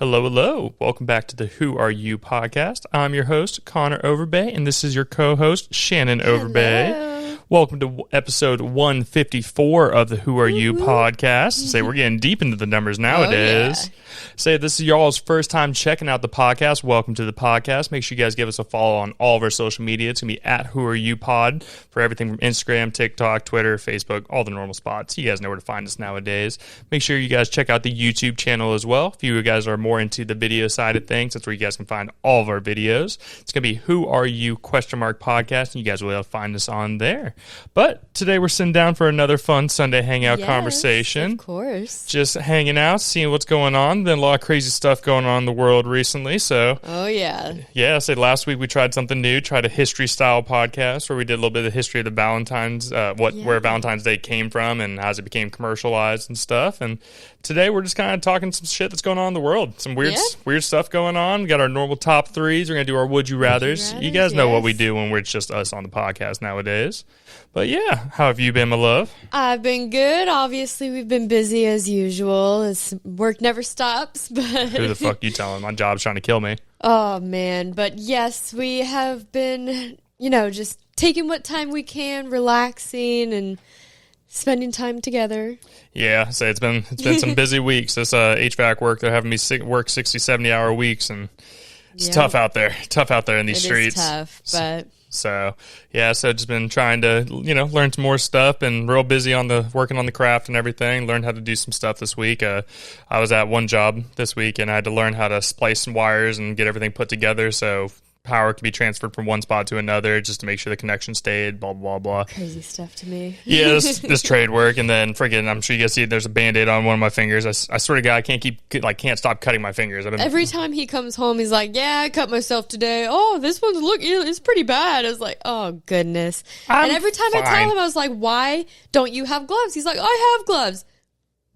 Hello, hello. Welcome back to the Who Are You podcast. I'm your host, Connor Overbay, and this is your co-host, Shannon Overbay. Welcome to episode 154 of the Who Are You podcast. Say we're getting deep into the numbers nowadays. Say this is y'all's first time checking out the podcast. Welcome to the podcast. Make sure you guys give us a follow on all of our social media. It's going to be at Who Are You Pod for everything from Instagram, TikTok, Twitter, Facebook, all the normal spots. You guys know where to find us nowadays. Make sure you guys check out the YouTube channel as well. If you guys are more into the video side of things, that's where you guys can find all of our videos. It's going to be Who Are You podcast, and you guys will be able to find us on there. But today we're sitting down for another fun Sunday hangout conversation. Of course. Just hanging out, seeing what's going on. Been a lot of crazy stuff going on in the world recently. So, I said last week we tried something new, tried a history style podcast where we did a little bit of the history of the Valentine's, where Valentine's Day came from and how it became commercialized and stuff. And today we're just kind of talking some shit that's going on in the world. Some weird stuff going on. We got our normal top threes. We're going to do our would you rathers. You guys know what we do when it's just us on the podcast nowadays. But yeah, how have you been, my love? I've been good. Obviously, we've been busy as usual. Work never stops. But who the fuck you telling? My job's trying to kill me. Oh, man. But yes, we have been, just taking what time we can, relaxing and spending time together. Yeah, so it's been some busy weeks. This HVAC work, they're having me work 60, 70-hour weeks, and it's tough out there. Tough out there in these streets. It's tough, but... So just been trying to, learn some more stuff and real busy working on the craft and everything. Learned how to do some stuff this week. I was at one job this week and I had to learn how to splice some wires and get everything put together so power can be transferred from one spot to another just to make sure the connection stayed, blah, blah, blah. Crazy stuff to me. Yeah, this trade work. And then freaking, I'm sure you guys see there's a Band-Aid on one of my fingers. I swear to God, I can't stop cutting my fingers. Every time he comes home, he's like, I cut myself today. Oh, this one's it's pretty bad. I was like, oh, goodness. And every time I tell him, I was like, why don't you have gloves? He's like, I have gloves.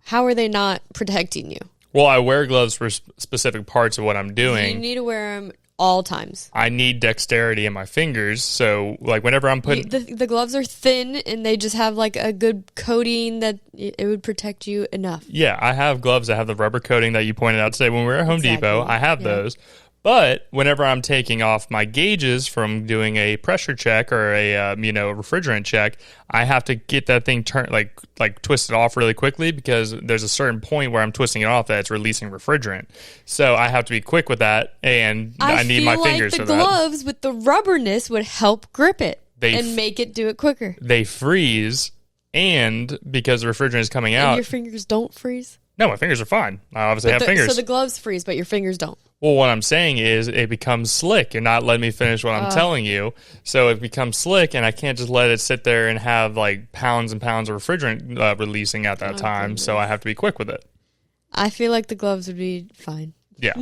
How are they not protecting you? Well, I wear gloves for specific parts of what I'm doing. You need to wear them all times. I need dexterity in my fingers, so whenever I'm putting the gloves are thin and they just have a good coating that it would protect you enough. Yeah, I have gloves that have the rubber coating that you pointed out today when we were at Home Depot. I have those. But whenever I'm taking off my gauges from doing a pressure check or a refrigerant check, I have to get that thing turned twisted off really quickly because there's a certain point where I'm twisting it off that it's releasing refrigerant. So I have to be quick with that, and I need my fingers for that. The gloves with the rubberness would help grip it and make it do it quicker. They freeze, and because the refrigerant is coming out, your fingers don't freeze. No, my fingers are fine. I obviously have fingers. So the gloves freeze, but your fingers don't. Well, what I'm saying is it becomes slick. You're not letting me finish what I'm telling you. So it becomes slick, and I can't just let it sit there and have pounds and pounds of refrigerant releasing at that time. Goodness. So I have to be quick with it. I feel like the gloves would be fine. Yeah.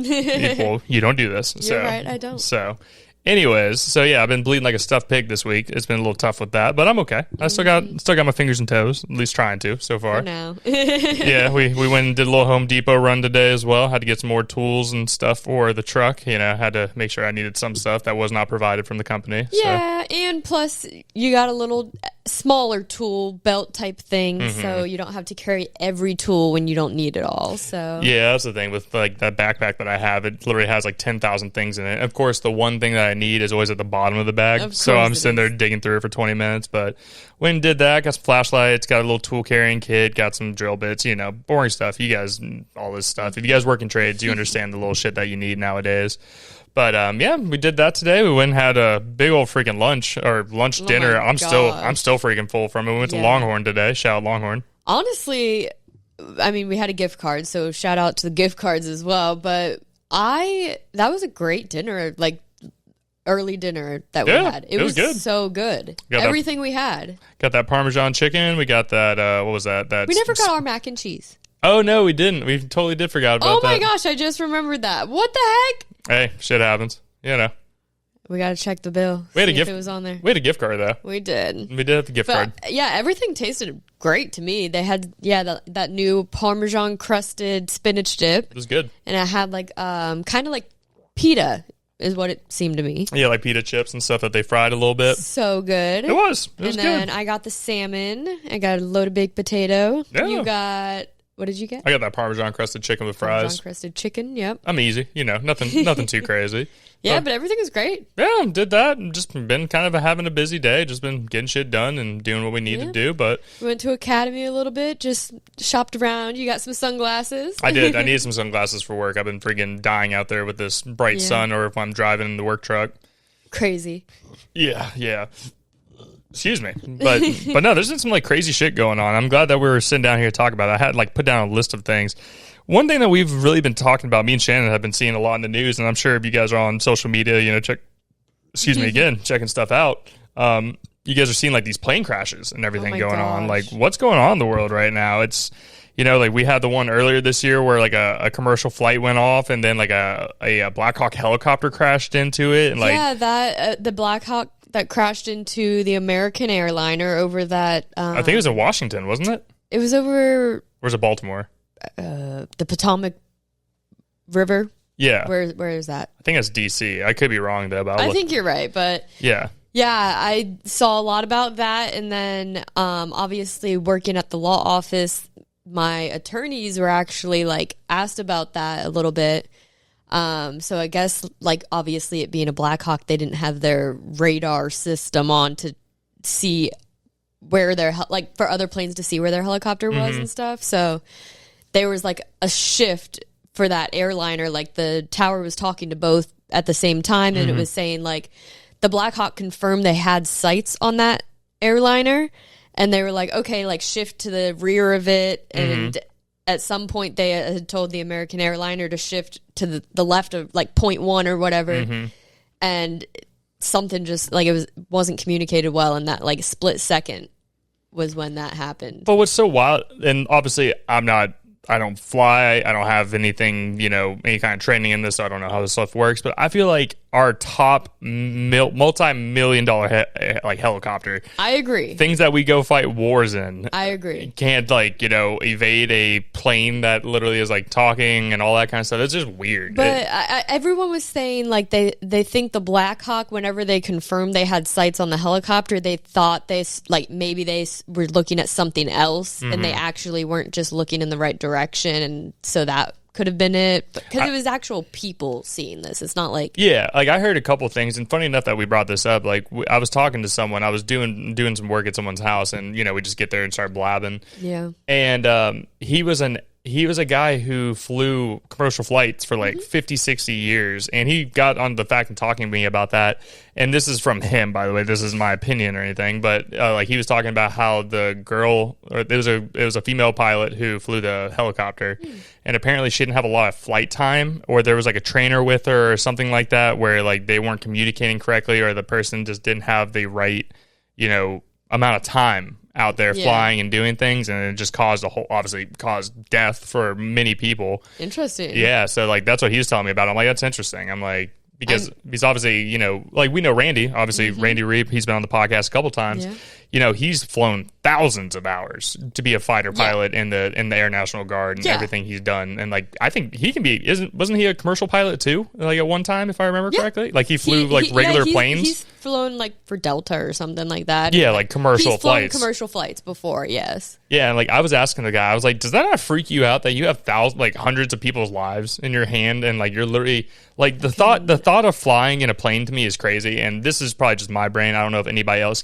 Well, you don't do this. You're right, I don't. So anyways, I've been bleeding like a stuffed pig this week. It's been a little tough with that, but I'm okay. I still got my fingers and toes, at least trying to so far. For now. Yeah, we went and did a little Home Depot run today as well. Had to get some more tools and stuff for the truck. Had to make sure I needed some stuff that was not provided from the company. Yeah, and plus you got a little smaller tool belt type thing, so you don't have to carry every tool when you don't need it all. So yeah, that's the thing with that backpack that I have. It literally has 10,000 things in it. Of course, the one thing that I need is always at the bottom of the bag, so I'm sitting there digging through it for 20 minutes. But went and did that. Got some flashlights, got a little tool carrying kit, got some drill bits, boring stuff. You guys, all this stuff. If you guys work in trades, you understand the little shit that you need nowadays. But we did that today. We went and had a big old freaking lunch dinner. I'm still freaking full from it. We went to Longhorn today. Shout out Longhorn. Honestly, I mean, we had a gift card, so shout out to the gift cards as well. But that was a great dinner, early dinner that we had. It was good. So good. Everything we had. Got that Parmesan chicken. We got that, what was that? We never got our mac and cheese. Oh, no, we didn't. We totally did forget about that. Oh, my gosh, I just remembered that. What the heck? Hey, shit happens. We got to check the bill. We had if it was on there. We had a gift card, though. We did. We did have the gift card. Yeah, everything tasted great to me. They had, that new Parmesan crusted spinach dip. It was good. And it had kind of like pita is what it seemed to me. Yeah, like pita chips and stuff that they fried a little bit. So good. It was good. And then I got the salmon. I got a loaded baked potato. Yeah. You got What did you get? I got that Parmesan crusted chicken with fries. Parmesan crusted chicken, yep. I'm easy, nothing too crazy. Yeah, but everything is great. Yeah, did that. Just been kind of having a busy day. Just been getting shit done and doing what we need to do. But we went to Academy a little bit, just shopped around. You got some sunglasses. I did. I needed some sunglasses for work. I've been freaking dying out there with this bright sun, or if I'm driving in the work truck. Crazy. Yeah. Excuse me. But no, there's been some like crazy shit going on. I'm glad that we were sitting down here to talk about it. I had like put down a list of things. One thing that we've really been talking about, me and Shannon have been seeing a lot in the news, and I'm sure if you guys are on social media, checking stuff out, you guys are seeing like these plane crashes and everything going on. Like, what's going on in the world right now? It's, like we had the one earlier this year where like a commercial flight went off, and then like a Black Hawk helicopter crashed into it. And that the Black Hawk that crashed into the American airliner over that. I think it was in Washington, wasn't it? It was over. Where's it? Baltimore. The Potomac River. Yeah. Where is that? I think it's DC. I could be wrong though, but I think you're right, but yeah, I saw a lot about that, and then obviously working at the law office, my attorneys were actually like asked about that a little bit. So I guess like obviously it being a Black Hawk, they didn't have their radar system on to see where their for other planes to see where their helicopter was and stuff. So there was like a shift for that airliner. Like the tower was talking to both at the same time, and it was saying like the Black Hawk confirmed they had sights on that airliner, and they were like, okay, like shift to the rear of it. And at some point they had told the American airliner to shift to the left of like 0.1 or whatever. And something just like wasn't communicated well in that like split second was when that happened. But what's so wild, and obviously I don't fly, I don't have anything, any kind of training in this, so I don't know how this stuff works, but I feel like our top multi-million-dollar helicopter. I agree. Things that we go fight wars in. I agree. Can't evade a plane that literally is like talking and all that kind of stuff. It's just weird. But everyone was saying like they think the Black Hawk, whenever they confirmed they had sights on the helicopter, they thought maybe they were looking at something else, and they actually weren't just looking in the right direction, and so that could have been it, because it was actual people seeing this. It's not like I heard a couple things, and funny enough that we brought this up. Like I was talking to someone, I was doing some work at someone's house, and we just get there and start blabbing. Yeah, and he was a guy who flew commercial flights for like 50, 60 years. And he got on the fact and talking to me about that. And this is from him, by the way. This isn't my opinion or anything. But like he was talking about how the girl, or it was a female pilot who flew the helicopter. And apparently she didn't have a lot of flight time, or there was like a trainer with her or something like that, where like they weren't communicating correctly, or the person just didn't have the right, amount of time out there flying and doing things, and it just caused death for many people. Interesting. Yeah, so like that's what he was telling me about. I'm like, that's interesting. I'm like, because he's obviously, like we know Randy, obviously Randy Reep, he's been on the podcast a couple times. He's flown thousands of hours to be a fighter pilot in the Air National Guard and everything he's done. And like, I think he can be, wasn't he a commercial pilot too? Like at one time, if I remember correctly, like he flew regular planes. He's flown like for Delta or something like that. Yeah, like commercial flights. He's flown commercial flights before, yes. Yeah, and like I was asking the guy, I was like, does that not freak you out that you have hundreds of people's lives in your hand, and like you're literally like the thought of flying in a plane to me is crazy. And this is probably just my brain. I don't know if anybody else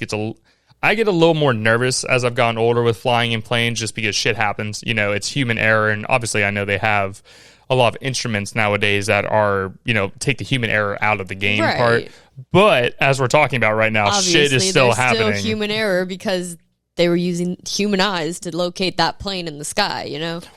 I get a little more nervous as I've gotten older with flying in planes, just because shit happens. It's human error, and obviously I know they have a lot of instruments nowadays that are, take the human error out of the game part. But as we're talking about right now, obviously, shit is still happening. Still human error, because they were using human eyes to locate that plane in the sky,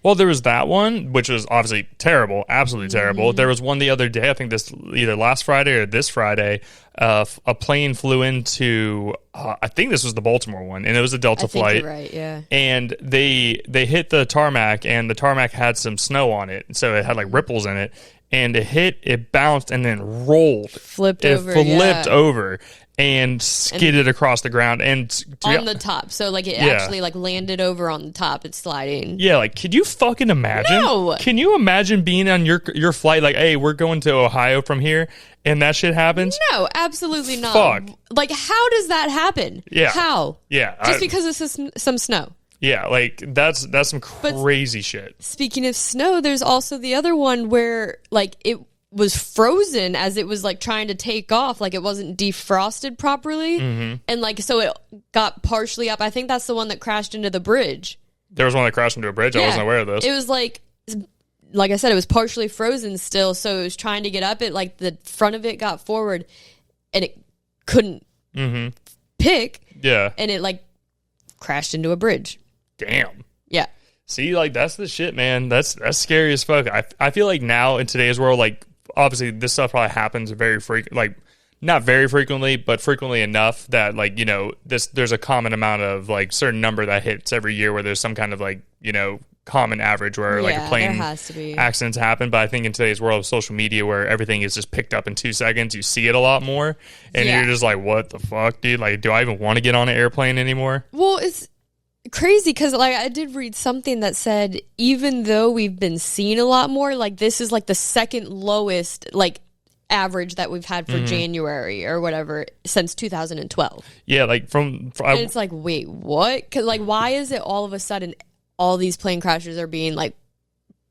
Well, there was that one, which was obviously terrible, absolutely terrible. There was one the other day, I think this either last Friday or this Friday, a plane flew into, I think this was the Baltimore one, and it was a Delta flight. You're right, yeah. And they hit the tarmac, and the tarmac had some snow on it, so it had like ripples in it. And it bounced, and then rolled. Flipped over. And skidded across the ground and on the top. So like it actually like landed over on the top. It's sliding. Yeah, like could you fucking imagine? No. Can you imagine being on your flight like, hey, we're going to Ohio from here, and that shit happens? No, absolutely not. Fuck. Like how does that happen? Yeah. How? Yeah. Just because of some snow. Yeah, like that's some crazy shit. Speaking of snow, there's also the other one where like it was frozen as it was like trying to take off, like it wasn't defrosted properly, and like so it got partially up. I think that's the one that crashed into the bridge. There was one that crashed into a bridge. I wasn't aware of this. It was like I said, it was partially frozen still, so it was trying to get up. It like the front of it got forward, and it couldn't pick. Yeah, and it like crashed into a bridge. Damn. Yeah. See, like that's the shit, man. That's scary as fuck. I feel like now in today's world, like obviously this stuff probably happens very like not very frequently, but frequently enough that like, you know, there's a common amount of like certain number that hits every year where there's some kind of like, you know, common average where like a plane accidents happen. But I think in today's world of social media where everything is just picked up in 2 seconds, you see it a lot more, and you're just like, what the fuck, dude? Like, do I even want to get on an airplane anymore? Well, it's crazy because like I did read something that said even though we've been seeing a lot more, like this is like the second lowest like average that we've had for January or whatever since 2012. Yeah, like and it's like, wait, what? Because like, why is it all of a sudden all these plane crashes are being like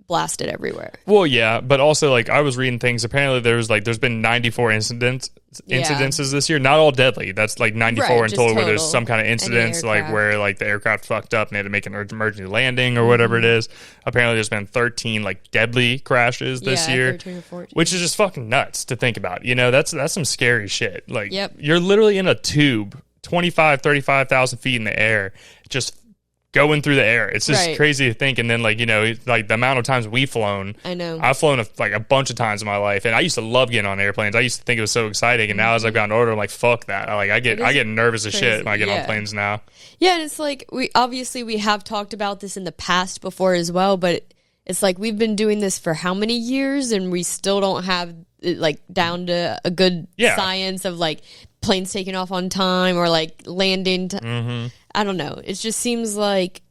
blasted everywhere? Well, yeah, but also like I was reading things. Apparently, there's been 94 incidences this year. Not all deadly. That's like 94 in total, where there's some kind of incidents like where like the aircraft fucked up and they had to make an emergency landing or whatever it is. Apparently, there's been 13 like deadly crashes this year, 13 or 14. Which is just fucking nuts to think about. You know, that's some scary shit. Like, you're literally in a tube, 35,000 feet in the air, just going through the air. It's just crazy to think. And then like, you know, like the amount of times we've flown. I know. I've flown a bunch of times in my life, and I used to love getting on airplanes. I used to think it was so exciting, and now as I've gotten older, I'm like, fuck that. I get nervous as shit when I get on planes now. Yeah, and it's like we have talked about this in the past before as well, but it's like we've been doing this for how many years, and we still don't have it like down to a good science of like planes taking off on time or like landing. I don't know. It just seems like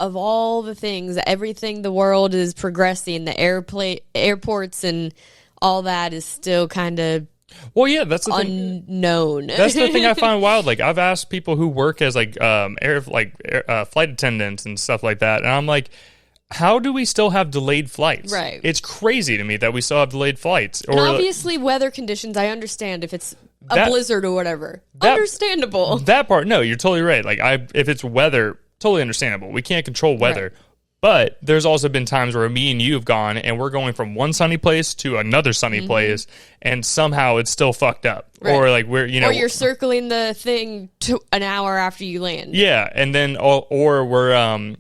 of all the things, everything the world is progressing, the airports and all that is still kind of that's the unknown. That's the thing I find wild. Like I've asked people who work as like flight attendants and stuff like that, and I'm like, how do we still have delayed flights? Right. It's crazy to me that we still have delayed flights. And obviously, weather conditions, I understand if it's a blizzard or whatever. Understandable. That part, no, you're totally right. Like, if it's weather, totally understandable. We can't control weather. Right. But there's also been times where me and you have gone, and we're going from one sunny place to another sunny place, and somehow it's still fucked up. Right. Or like or you're circling the thing to an hour after you land. Yeah, and then or we're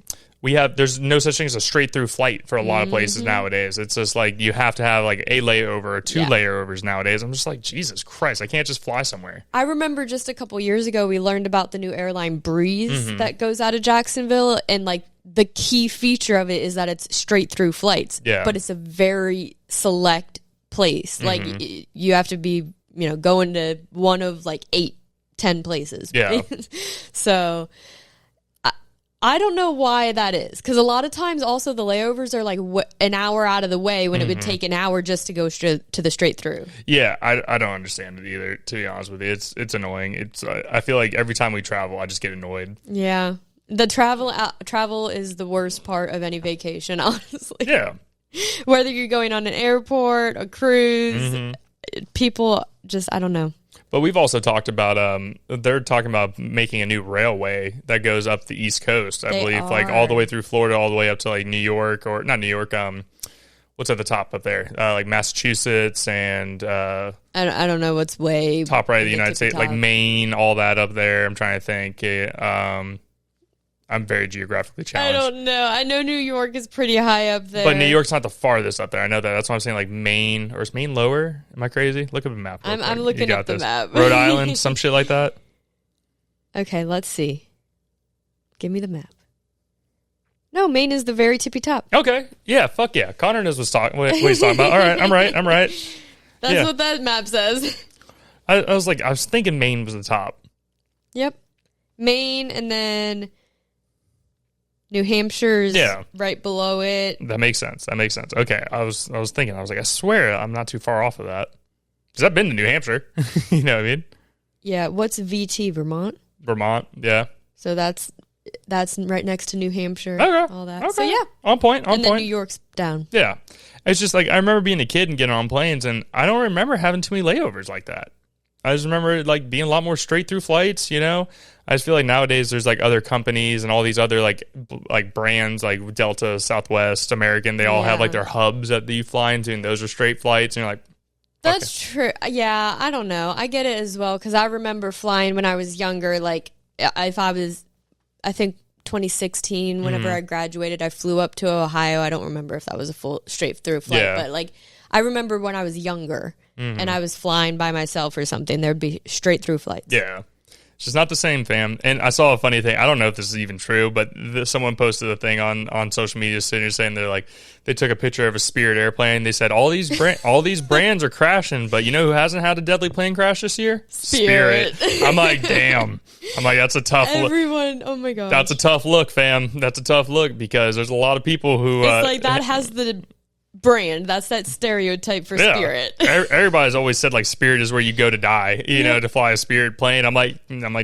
there's no such thing as a straight through flight for a lot of places nowadays. It's just like you have to have like a layover or two layovers nowadays. I'm just like, Jesus Christ, I can't just fly somewhere. I remember just a couple years ago we learned about the new airline Breeze that goes out of Jacksonville, and like the key feature of it is that it's straight through flights. Yeah. But it's a very select place. Like you have to be, you know, going to one of like 8-10 places. Yeah. So I don't know why that is, because a lot of times also the layovers are like an hour out of the way when it would take an hour just to go to the straight through. Yeah, I don't understand it either, to be honest with you. It's annoying. It's I feel like every time we travel, I just get annoyed. Yeah. The travel is the worst part of any vacation, honestly. Yeah. Whether you're going on an airport, a cruise, people just, I don't know. But we've also talked about, they're talking about making a new railway that goes up the East Coast, I believe, like all the way through Florida, all the way up to like New York, or not New York, what's at the top up there? Like Massachusetts and... I don't know what's way... Top right of the United States, like Maine, all that up there. I'm trying to think. I'm very geographically challenged. I don't know. I know New York is pretty high up there. But New York's not the farthest up there. I know that. That's why I'm saying like Maine. Or is Maine lower? Am I crazy? Look up the map. I'm looking up the map. Rhode Island, some shit like that. Okay, let's see. Give me the map. No, Maine is the very tippy top. Okay. Yeah, fuck yeah. Connor knows what he's talking about. All right, I'm right. That's what that map says. I was thinking Maine was the top. Yep. Maine, and then... New Hampshire's right below it. That makes sense. Okay, I was thinking. I was like, I swear I'm not too far off of that. Because I've been to New Hampshire. You know what I mean? Yeah. What's VT, Vermont? Vermont, yeah. So that's That's right next to New Hampshire. Okay. All that. Okay. So, yeah. On point. And then New York's down. Yeah. It's just like, I remember being a kid and getting on planes, and I don't remember having too many layovers like that. I just remember like being a lot more straight through flights, you know? I just feel like nowadays there's like other companies and all these other like brands like Delta, Southwest, American. They all have like their hubs that you fly into, and those are straight flights. And you're like, that's true. Yeah, I don't know. I get it as well, because I remember flying when I was younger. Like, I think 2016, whenever I graduated, I flew up to Ohio. I don't remember if that was a full straight through flight, but like I remember when I was younger and I was flying by myself or something, there'd be straight through flights. Yeah. It's just not the same, fam. And I saw a funny thing. I don't know if this is even true, but someone posted a thing on social media saying they took a picture of a Spirit airplane. They said all these brands are crashing, but you know who hasn't had a deadly plane crash this year? Spirit. I'm like, damn. I'm like, that's a tough look. Everyone, oh my god, that's a tough look, fam. That's a tough look, because there's a lot of people who it's like that has the brand. That's that stereotype for Spirit. Everybody's always said like Spirit is where you go to die, you know, to fly a Spirit plane. I'm like,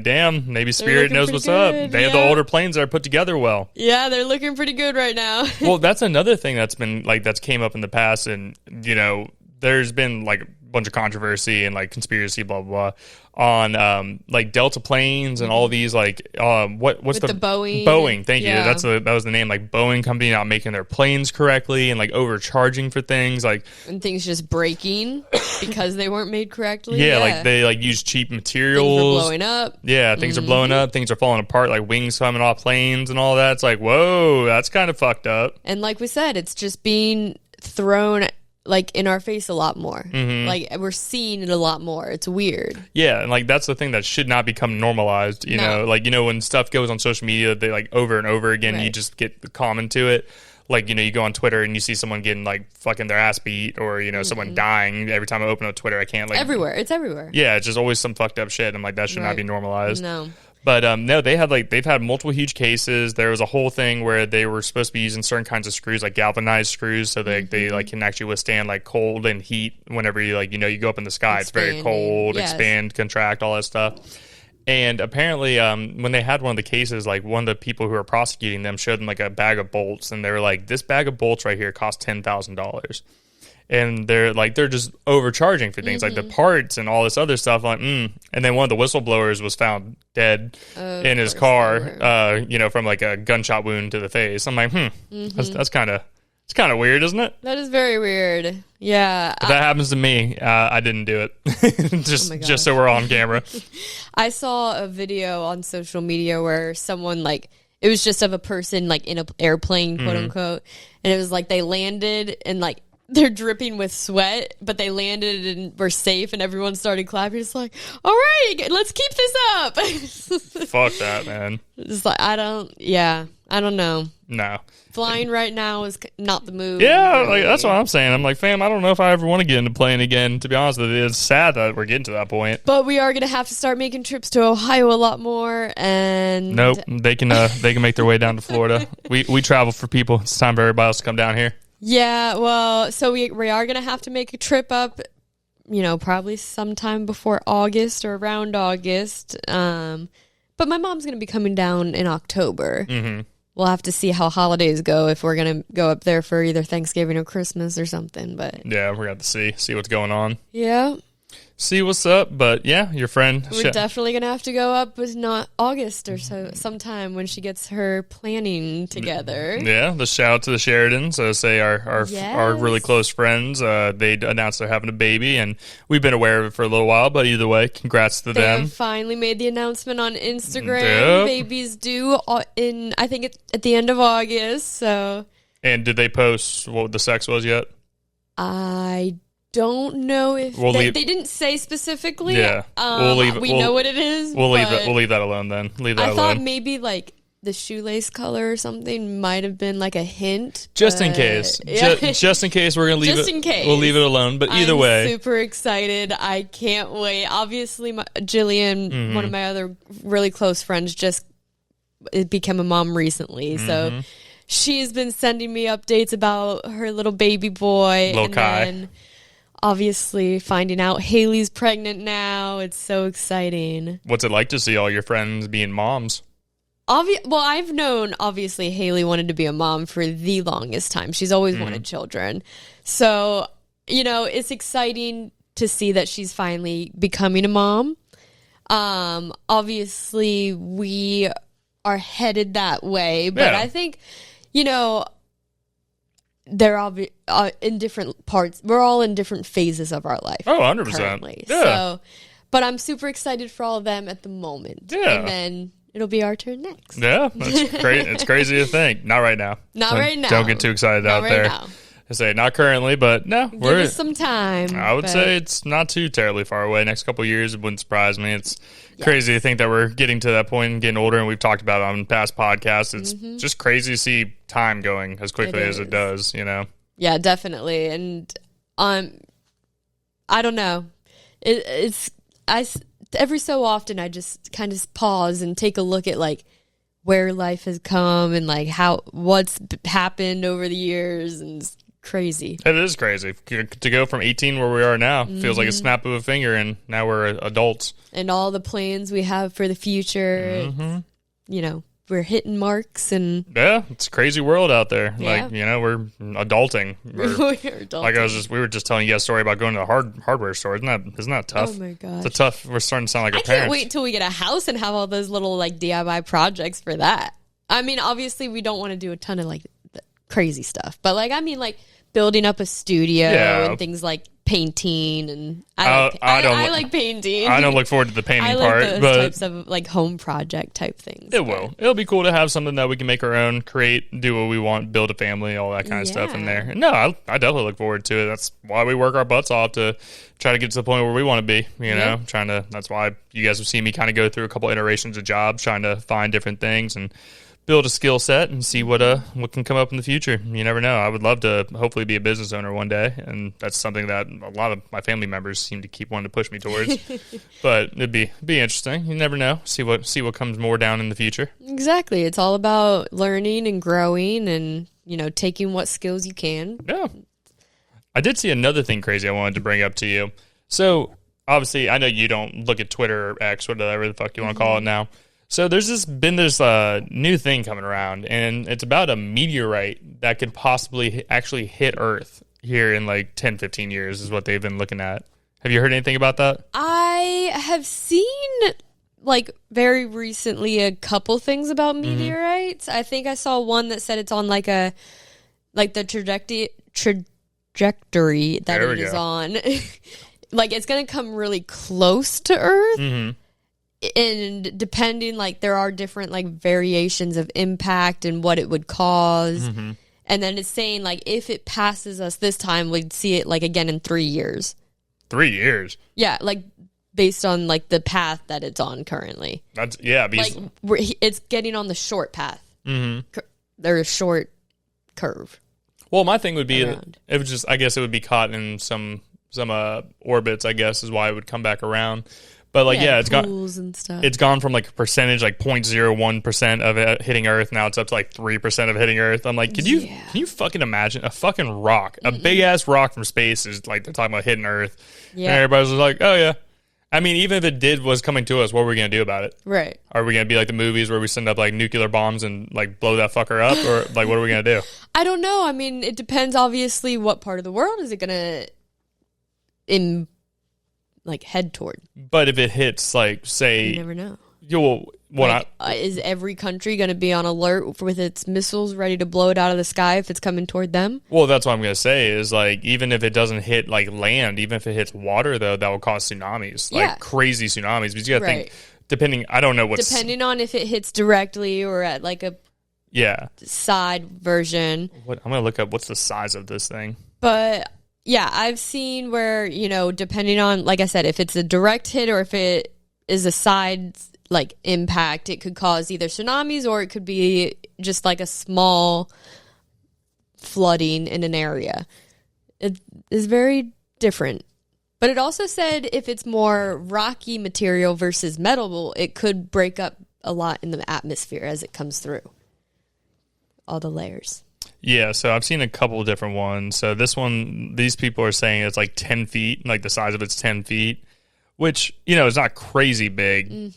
damn, maybe Spirit knows what's up. They have the older planes that are put together well. Yeah, they're looking pretty good right now. Well, that's another thing that's been like, that's came up in the past, and you know, there's been like a bunch of controversy and like conspiracy blah blah blah on like Delta planes and all these like what's the Boeing, thank you, that was the name, like Boeing company not making their planes correctly and like overcharging for things, like, and things just breaking because they weren't made correctly. Like they like use cheap materials. Things are blowing up. Things are blowing up, things are falling apart, like wings coming off planes and all that. It's like, whoa, that's kind of fucked up. And like we said, it's just being thrown like in our face a lot more. Like we're seeing it a lot more. It's weird. Yeah, and like that's the thing that should not become normalized, you know. Like, you know, when stuff goes on social media, they like over and over again, you just get common to it. Like, you know, you go on Twitter and you see someone getting like fucking their ass beat, or, you know, someone dying. Every time I open up Twitter, I can't like everywhere. It's everywhere. Yeah, it's just always some fucked up shit. I'm like, that should not be normalized. No. But no, they've had multiple huge cases. There was a whole thing where they were supposed to be using certain kinds of screws, like galvanized screws, so they like can actually withstand like cold and heat whenever you like, you know, you go up in the sky. It's very cold, expand, contract, all that stuff. And apparently, when they had one of the cases, like one of the people who were prosecuting them showed them like a bag of bolts, and they were like, "This bag of bolts right here costs $10,000." And they're just overcharging for things like the parts and all this other stuff. Like, And then one of the whistleblowers was found dead in his car, you know, from like a gunshot wound to the face. I'm like, that's kind of weird, isn't it? That is very weird. Yeah. If that happens to me, I didn't do it. just so we're on camera. I saw a video on social media where someone like, it was just of a person like in an airplane, quote unquote, and it was like they landed and like they're dripping with sweat, but they landed and were safe, and everyone started clapping. It's like, all right, let's keep this up. Fuck that, man. It's like, I don't know. No. Flying right now is not the move. Yeah, really. Like that's what I'm saying. I'm like, fam, I don't know if I ever want to get into plane again, to be honest with you. It's sad that we're getting to that point. But we are going to have to start making trips to Ohio a lot more, and... Nope, they can make their way down to Florida. We travel for people. It's time for everybody else to come down here. Yeah, well, so we are going to have to make a trip up, you know, probably sometime before August or around August. But my mom's going to be coming down in October. We'll have to see how holidays go, if we're going to go up there for either Thanksgiving or Christmas or something. But yeah, we're going to have to see what's going on. Yeah. See what's up, but yeah, your friend. We're definitely going to have to go up with not August or so, sometime when she gets her planning together. Yeah, the shout out to the Sheridans, say our really close friends. They announced they're having a baby, and we've been aware of it for a little while, but either way, congrats to them. They finally made the announcement on Instagram. Yep. Baby's due in, I think, at the end of August, so. And did they post what the sex was yet? I don't know if they didn't say specifically. Yeah, we know what it is. We'll leave that alone then. I thought maybe like the shoelace color or something might have been like a hint. Just in case. Yeah. Just in case, we're gonna leave just in case. We'll leave it alone. But either way, super excited. I can't wait. Obviously, Jillian, one of my other really close friends, just became a mom recently, so she's been sending me updates about her little baby boy. Little Kai. Then obviously finding out Haley's pregnant now. It's so exciting. What's it like to see all your friends being moms? Well, I've known, obviously, Haley wanted to be a mom for the longest time. She's always wanted children. So, it's exciting to see that she's finally becoming a mom. Obviously, we are headed that way. But I think, they're in different parts. We're all in different phases of our life. Oh, 100%. Currently. Yeah. So, but I'm super excited for all of them at the moment. Yeah. And then it'll be our turn next. Yeah, that's great. It's crazy to think. Not right now. Not right now. Don't get too excited out there. Now. I say not currently, but no. Give us some time. I would say it's not too terribly far away. Next couple of years, it wouldn't surprise me. It's crazy to think that we're getting to that point and getting older, and we've talked about it on past podcasts. It's just crazy to see time going as quickly as it does, Yeah, definitely. And I don't know. Every so often I just kind of pause and take a look at like where life has come and like what's happened over the years, and it's crazy. It is crazy to go from 18 where we are now. Feels like a snap of a finger, and now we're adults. And all the plans we have for the future, we're hitting marks, and it's a crazy world out there. Yeah. Like, we're adulting. We're adulting. We were just telling you a story about going to the hardware store. Isn't that tough? Oh my gosh. It's tough. We're starting to sound like our parents. I can't wait till we get a house and have all those little like DIY projects for that. I mean, obviously we don't want to do a ton of like crazy stuff, but like, I mean, like building up a studio and things like painting, and I like painting. I don't look forward to the painting part, those but types of like home project type things. It'll be cool to have something that we can make our own, create, do what we want, build a family, all that kind of stuff in there. No, I definitely look forward to it. That's why we work our butts off to try to get to the point where we want to be. That's why you guys have seen me kind of go through a couple iterations of jobs, trying to find different things and build a skill set and see what can come up in the future. You never know. I would love to hopefully be a business owner one day, and that's something that a lot of my family members seem to keep wanting to push me towards. But it'd be interesting. You never know. See what comes more down in the future. Exactly. It's all about learning and growing, and taking what skills you can. Yeah. I did see another thing crazy I wanted to bring up to you. So obviously, I know you don't look at Twitter or X, whatever the fuck you want to call it now. So there's been this new thing coming around, and it's about a meteorite that could possibly actually hit Earth here in like 10, 15 years is what they've been looking at. Have you heard anything about that? I have seen like very recently a couple things about meteorites. I think I saw one that said it's on like the trajectory that it is on. Like it's going to come really close to Earth. Mm-hmm. And depending, like, there are different, like, variations of impact and what it would cause. Mm-hmm. And then it's saying, like, if it passes us this time, we'd see it, like, again in 3 years. 3 years? Yeah, like, based on, like, the path that it's on currently. Because it's getting on the short path. Mm-hmm. There's a short curve. Well, my thing would be, it would just, I guess it would be caught in some orbits, I guess, is why it would come back around. But like, it's gone. And stuff. It's gone from like a percentage, like 0.01% of it hitting Earth. Now it's up to like 3% of hitting Earth. I'm like, can you fucking imagine a fucking rock, a big ass rock from space is like they're talking about hitting Earth, and everybody's like, oh yeah. I mean, even if it was coming to us, what are we gonna do about it? Right? Are we gonna be like the movies where we send up like nuclear bombs and like blow that fucker up, or like what are we gonna do? I don't know. I mean, it depends. Obviously, what part of the world is it gonna head toward? But if it hits, like, say, you never know. Is every country going to be on alert with its missiles ready to blow it out of the sky if it's coming toward them? Well, that's what I'm going to say is, like, even if it doesn't hit, like, land, even if it hits water, though, that will cause tsunamis. Like, crazy tsunamis. Because you got to think, depending on if it hits directly or at, like, a side version. I'm going to look up what's the size of this thing. But yeah, I've seen where, depending on, like I said, if it's a direct hit or if it is a side, like, impact, it could cause either tsunamis or it could be just, like, a small flooding in an area. It is very different. But it also said if it's more rocky material versus metal, it could break up a lot in the atmosphere as it comes through. All the layers. Yeah, so I've seen a couple of different ones. So this one, these people are saying it's like 10 feet, like the size of it's 10 feet, which, is not crazy big,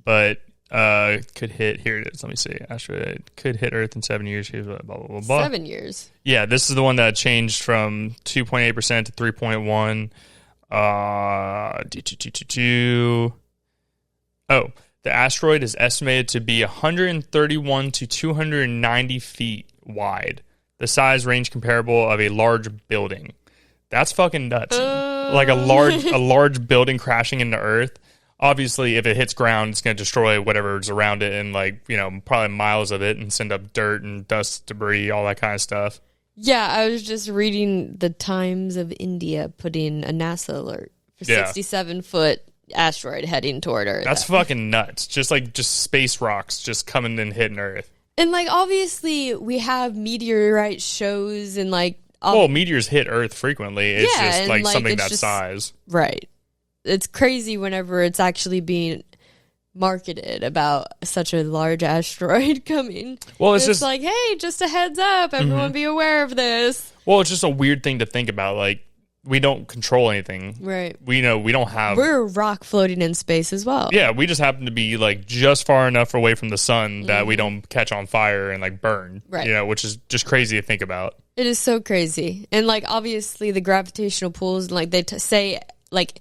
but could hit. Here it is. Let me see. Asteroid could hit Earth in 7 years. Here's blah blah blah blah. 7 years. Yeah, this is the one that changed from 2.8% to 3.1. Oh, the asteroid is estimated to be 131 to 290 feet wide. The size range comparable of a large building. That's fucking nuts. Like a large building crashing into Earth. Obviously, if it hits ground, it's going to destroy whatever's around it and, like, you know, probably miles of it and send up dirt and dust, debris, all that kind of stuff. Yeah, I was just reading the Times of India putting a NASA alert for 67-foot asteroid heading toward Earth. That's fucking nuts. Just space rocks just coming and hitting Earth. And, like, obviously, we have meteorite shows and, like... Well, meteors hit Earth frequently. It's just, like, something that size. Right. It's crazy whenever it's actually being marketed about such a large asteroid coming. Well, it's just like, hey, just a heads up. Everyone be aware of this. Well, it's just a weird thing to think about. Like, we don't control anything. Right. We don't have... We're a rock floating in space as well. Yeah, we just happen to be, like, just far enough away from the sun that we don't catch on fire and, like, burn. Right. You know, which is just crazy to think about. It is so crazy. And, like, obviously the gravitational pulls, like, they say, like...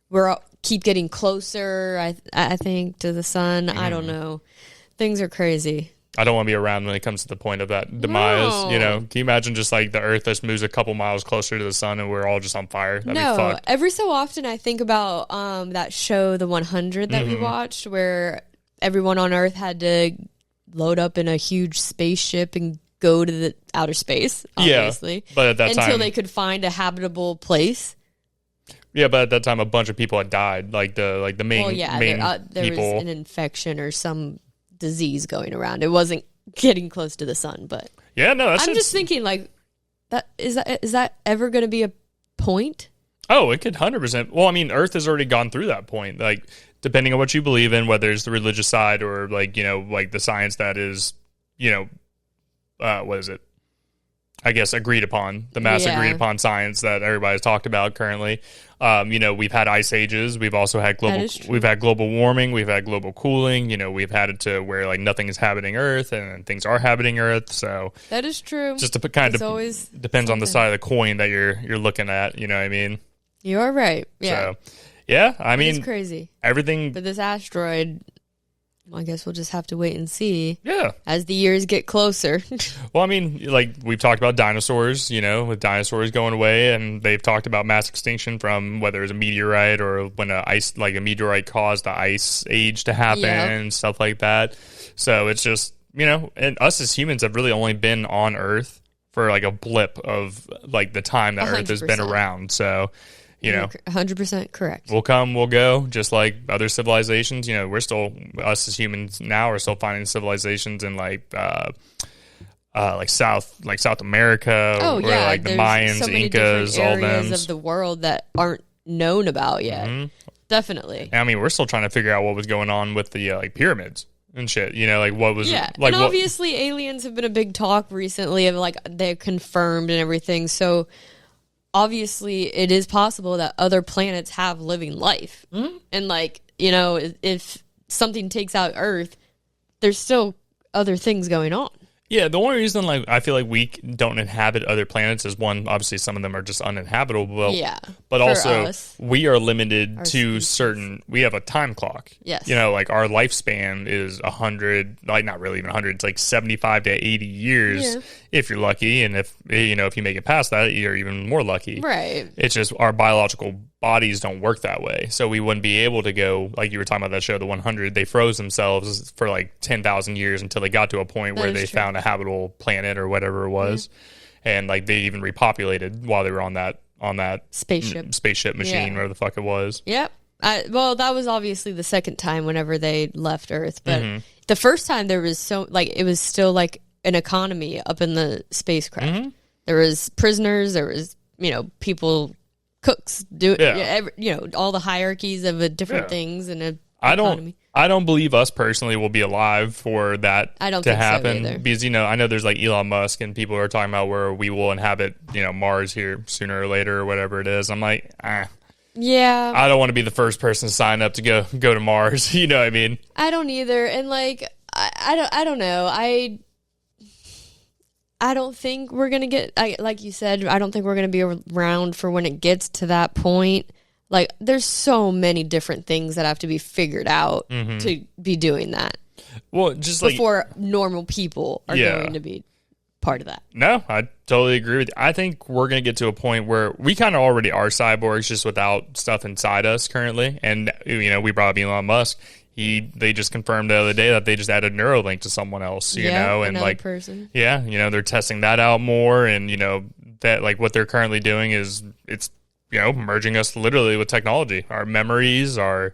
We're keep getting closer, I think, to the sun. I don't know. Things are crazy. I don't want to be around when it comes to the point of that demise. No. You know, can you imagine just like the Earth just moves a couple miles closer to the sun and we're all just on fire? That'd be fucked. Every so often I think about that show, The 100, that we watched, where everyone on Earth had to load up in a huge spaceship and go to the outer space. Obviously, but at that time, until they could find a habitable place. Yeah, but at that time, a bunch of people had died. Like the main there people. Was an infection or some disease going around. It wasn't getting close to the sun, but yeah, no. I'm just thinking, like, is that ever going to be a point? Oh, it could 100%. Well, I mean, Earth has already gone through that point. Like, depending on what you believe in, whether it's the religious side or like, you know, like the science that is, you know, what is it? I guess agreed upon, the mass agreed upon science that everybody's talked about currently. You know, we've had ice ages. We've also had global warming. We've had global cooling. You know, we've had it to where like nothing is habiting Earth and things are habiting Earth. So that is true. Just to kind of depends on the side of the coin that you're looking at. You know what I mean? You are right. Yeah. So, yeah, I mean, it's crazy. Everything. But this asteroid, well, I guess we'll just have to wait and see. Yeah. As the years get closer. Well, I mean, like we've talked about dinosaurs, you know, with dinosaurs going away, and they've talked about mass extinction from whether it's a meteorite or when a meteorite caused the ice age to happen and stuff like that. So it's just, you know, and us as humans have really only been on Earth for like a blip of like the time that 100%. Earth has been around. So, you know, 100% correct. We'll come, we'll go, just like other civilizations. You know, we're still, us as humans now are still finding civilizations in like South America, or like the Mayans, so many Incas, all them of the world that aren't known about yet. Definitely. I mean, we're still trying to figure out what was going on with the like pyramids and shit. You know, like what was like. And obviously, aliens have been a big talk recently of like they're confirmed and everything. So. Obviously, it is possible that other planets have living life. And, like, you know, if something takes out Earth, there's still other things going on. Yeah, the only reason like I feel like we don't inhabit other planets is one, obviously some of them are just uninhabitable. Yeah, but also we are limited to certain. We have a time clock. Yes, you know, like our lifespan is 100, like not really even 100. It's like 75 to 80 years if you're lucky, and if you know if you make it past that, you're even more lucky. Right. It's just our biological bodies don't work that way, so we wouldn't be able to go like you were talking about that show, The 100. They froze themselves for like 10,000 years until they got to a point where they found a habitable planet or whatever it was, and like they even repopulated while they were on that spaceship machine, whatever the fuck it was. Yep. Well, that was obviously the second time whenever they left Earth, but the first time there was it was still like an economy up in the spacecraft. There was prisoners, there was people. Cooks all the hierarchies of different things in a economy. I don't believe us personally will be alive for that to happen because I know there's like Elon Musk and people are talking about where we will inhabit Mars here sooner or later or whatever it is. I'm like Yeah. I don't want to be the first person to sign up to go to Mars. You know what I mean? I don't either. And like, I don't know. I don't think we're going to get, like you said, I don't think we're going to be around for when it gets to that point. Like, there's so many different things that have to be figured out to be doing that. Well, just before normal people are going to be part of that. No, I totally agree with you. I think we're going to get to a point where we kind of already are cyborgs, just without stuff inside us currently. And, you know, we brought up Elon Musk. They just confirmed the other day that they just added Neuralink to someone else, you know, and like, person. Yeah, you know, they're testing that out more. And, you know, that like what they're currently doing is it's, you know, merging us literally with technology, our memories, our,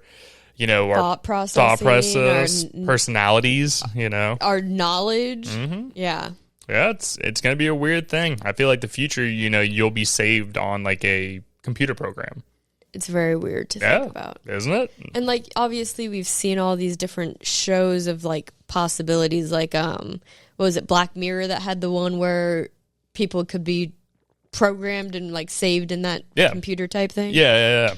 you know, our thought process, personalities, you know, our knowledge. Yeah. Yeah. It's going to be a weird thing. I feel like the future, you know, you'll be saved on like a computer program. It's very weird to think about. Isn't it? And like, obviously we've seen all these different shows of like possibilities, like, what was it? Black Mirror that had the one where people could be programmed and like saved in that computer type thing. Yeah.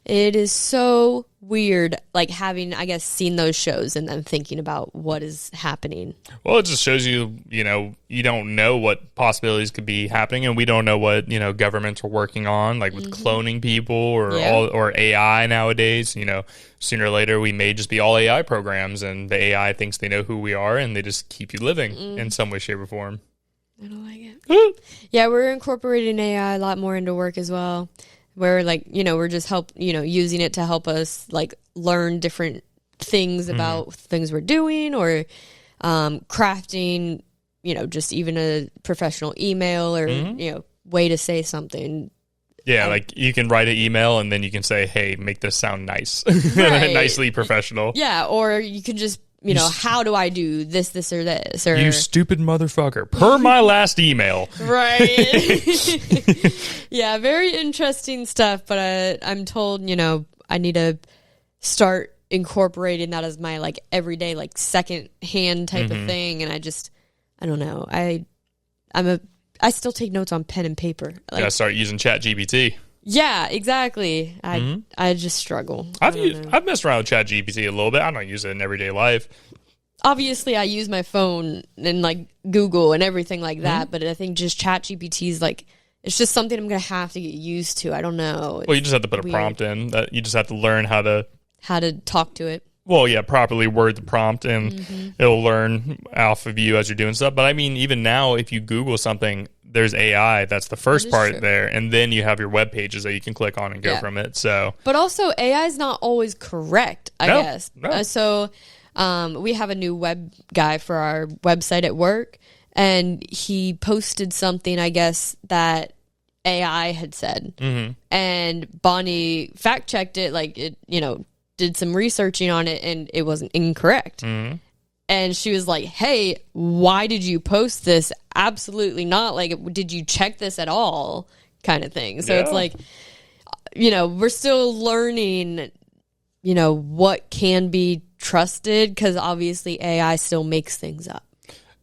It is so weird, like having, I guess, seen those shows and then thinking about what is happening. Well, it just shows you, you know, you don't know what possibilities could be happening, and we don't know what, you know, governments are working on, like with cloning people or AI nowadays. You know, sooner or later we may just be all AI programs, and the AI thinks they know who we are, and they just keep you living in some way, shape, or form. I don't like it. Yeah, we're incorporating AI a lot more into work as well. Where, like, you know, we're just using it to help us, like, learn different things about things we're doing, or crafting, you know, just even a professional email or, you know, way to say something. Yeah, like, you can write an email and then you can say, hey, make this sound nice. Right. Nicely professional. Yeah, or you can just, you know, how do I do this or this? Or, you stupid motherfucker. Per my last email. Right. Yeah, very interesting stuff. But I'm told, you know, I need to start incorporating that as my, like, everyday, like, second hand type of thing. And I don't know. I still take notes on pen and paper. Like, gotta start using ChatGPT. Yeah, exactly. I just struggle. I've messed around with ChatGPT a little bit. I don't use it in everyday life. Obviously, I use my phone and like Google and everything like that. But I think just ChatGPT is like, it's just something I'm gonna have to get used to. I don't know. Well, you just have to put a prompt in. That you just have to learn how to talk to it. Well, yeah, properly word the prompt, and it'll learn off of you as you're doing stuff. But I mean, even now, if you Google something, there's AI. That's the first part there, and then you have your web pages that you can click on and go from it. So, but also AI is not always correct, I guess. No. So, we have a new web guy for our website at work, and he posted something, I guess, that AI had said, and Bonnie fact checked it, like it, you know, did some researching on it, and it wasn't incorrect. And she was like, hey, why did you post this? Absolutely not. Like, did you check this at all? Kind of thing. So it's like, you know, we're still learning, you know, what can be trusted, because obviously AI still makes things up.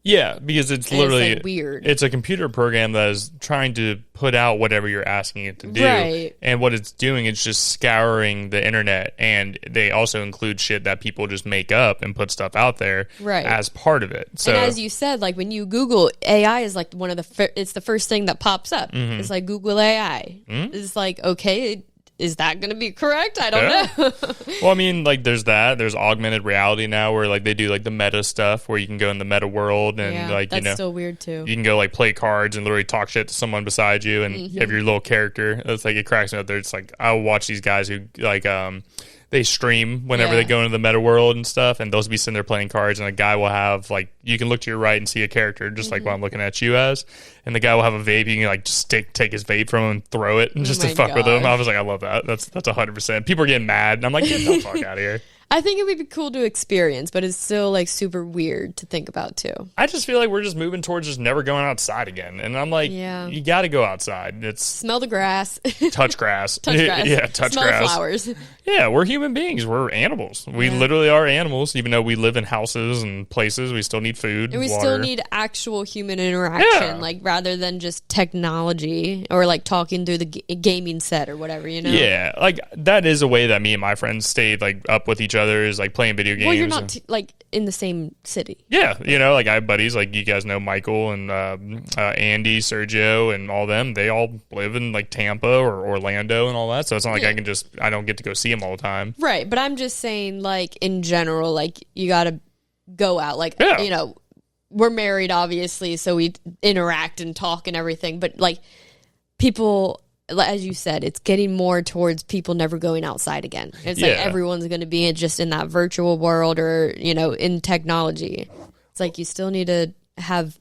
Yeah, because it's literally it's like weird. It's a computer program that is trying to put out whatever you're asking it to do. Right. And what it's doing is just scouring the internet, and they also include shit that people just make up and put stuff out there as part of it. So, and as you said, like when you Google, AI is like one of it's the first thing that pops up. It's like Google AI. It's like, okay, is that going to be correct? I don't know. Well, I mean, like there's augmented reality now where like they do like the meta stuff where you can go in the meta world and like, that's you know, still weird too. You can go like play cards and literally talk shit to someone beside you, and you have your little character. It's like, it cracks me up there. It's like, I'll watch these guys who like, they stream whenever they go into the meta world and stuff, and they'll be sitting there playing cards, and a guy will have like, you can look to your right and see a character just like what I'm looking at you as, and the guy will have a vape. You can like just take his vape from him and throw it and just to fuck with him. I was like, I love that. That's 100%. People are getting mad, and I'm like, get the fuck out of here. I think it would be cool to experience, but it's still like super weird to think about too. I just feel like we're just moving towards just never going outside again. And I'm like, you got to go outside. It's smell the grass. Touch grass. Touch grass. Yeah, touch smell grass. Flowers. Yeah, we're human beings. We're animals. We literally are animals. Even though we live in houses and places, we still need food, and we water. still need actual human interaction, like rather than just technology or like talking through the gaming set or whatever, you know? Yeah, like that is a way that me and my friends stayed like up with each other, is like playing video games. Well, you're not like in the same city. Yeah, you know, like I have buddies, like you guys know Michael and Andy, Sergio, and all them. They all live in like Tampa or Orlando and all that. So it's not like I don't get to go see them all the time. Right, but I'm just saying, like in general, like you got to go out. Like you know, we're married, obviously, so we interact and talk and everything. But like people, as you said, it's getting more towards people never going outside again. It's like everyone's going to be just in that virtual world or, you know, in technology. It's like you still need to have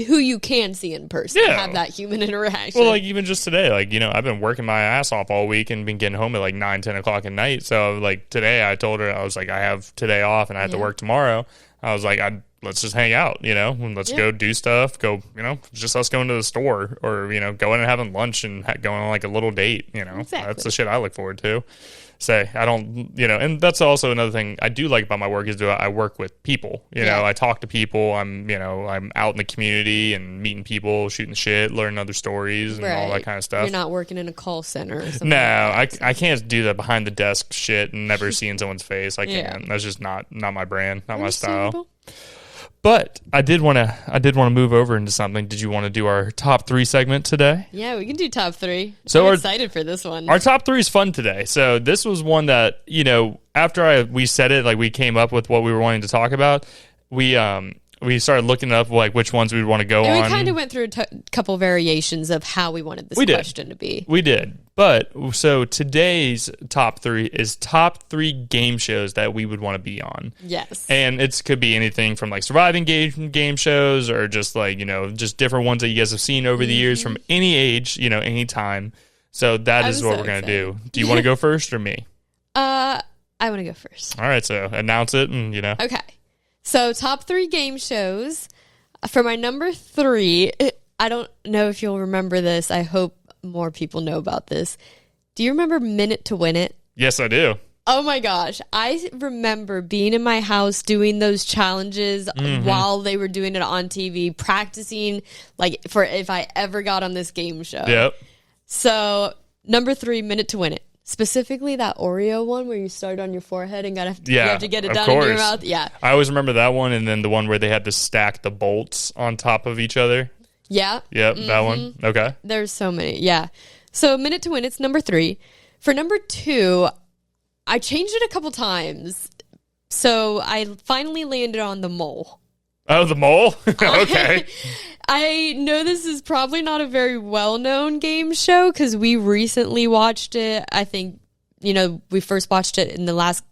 who you can see in person, have that human interaction. Well, like even just today, like, you know, I've been working my ass off all week and been getting home at like 9-10 o'clock at night. So like today I told her, I was like, I have today off and I have to work tomorrow. I was like, let's just hang out, you know, and let's go do stuff, go, you know, just us going to the store or, you know, going and having lunch and going on like a little date, you know. That's the shit I look forward to. Say, I don't, you know, and that's also another thing I do like about my work is I work with people, you know, I talk to people, I'm out in the community and meeting people, shooting shit, learning other stories and all that kind of stuff. You're not working in a call center or something. No, I can't do that behind the desk shit and never seeing someone's face. I can't. That's just not my brand, not my style. But I did want to move over into something. Did you want to do our top 3 segment today? Yeah, we can do top 3. So I'm excited for this one. Our top 3 is fun today. So this was one that, you know, after we said it, like we came up with what we were wanting to talk about. We started looking up like which ones we'd want to go on. We kind of went through a couple variations of how we wanted this question to be. We did. But so today's top 3 is top 3 game shows that we would want to be on. Yes. And it could be anything from like surviving game shows or just like, you know, just different ones that you guys have seen over the years from any age, you know, any time. So that is what we're going to do. Do you want to go first or me? I want to go first. All right. So announce it and, you know. Okay. So top 3 game shows. For my number 3, I don't know if you'll remember this. I hope more people know about this. Do you remember Minute to Win It? Yes, I do. Oh my gosh. I remember being in my house doing those challenges while they were doing it on TV, practicing like for if I ever got on this game show. Yep. So number 3, Minute to Win It. Specifically that Oreo one where you start on your forehead and you have to get it down in your mouth. Yeah. I always remember that one, and then the one where they had to stack the bolts on top of each other. Yeah. Yep, that one. Okay. There's so many. Yeah. So Minute to Win, it's number 3. For number 2, I changed it a couple times. So I finally landed on The Mole. Oh, The Mole? Okay. I know this is probably not a very well-known game show because we recently watched it. I think, you know, we first watched it in the last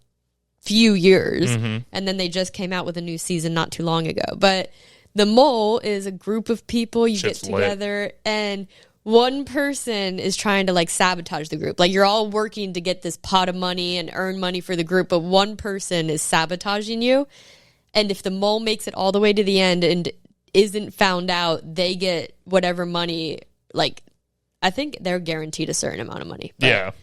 few years, and then they just came out with a new season not too long ago. But The Mole is a group of people you get together, and one person is trying to, like, sabotage the group. Like, you're all working to get this pot of money and earn money for the group, but one person is sabotaging you. And if the mole makes it all the way to the end and isn't found out, they get whatever money, like, I think they're guaranteed a certain amount of money. But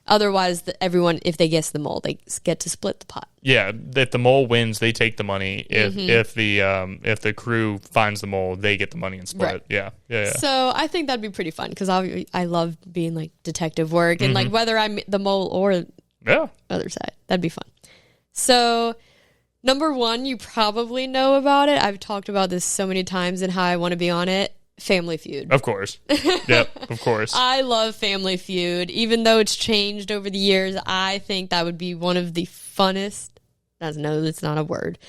otherwise, everyone, if they guess the mole, they get to split the pot. Yeah, if the mole wins, they take the money. If the crew finds the mole, they get the money and split. Right. Yeah. So I think that'd be pretty fun because I love being like detective work and like whether I'm the mole or other side, that'd be fun. So number 1, you probably know about it. I've talked about this so many times and how I want to be on it. Family Feud. Of course. Yep, of course. I love Family Feud. Even though it's changed over the years, I think that would be one of the funnest. No, that's not a word.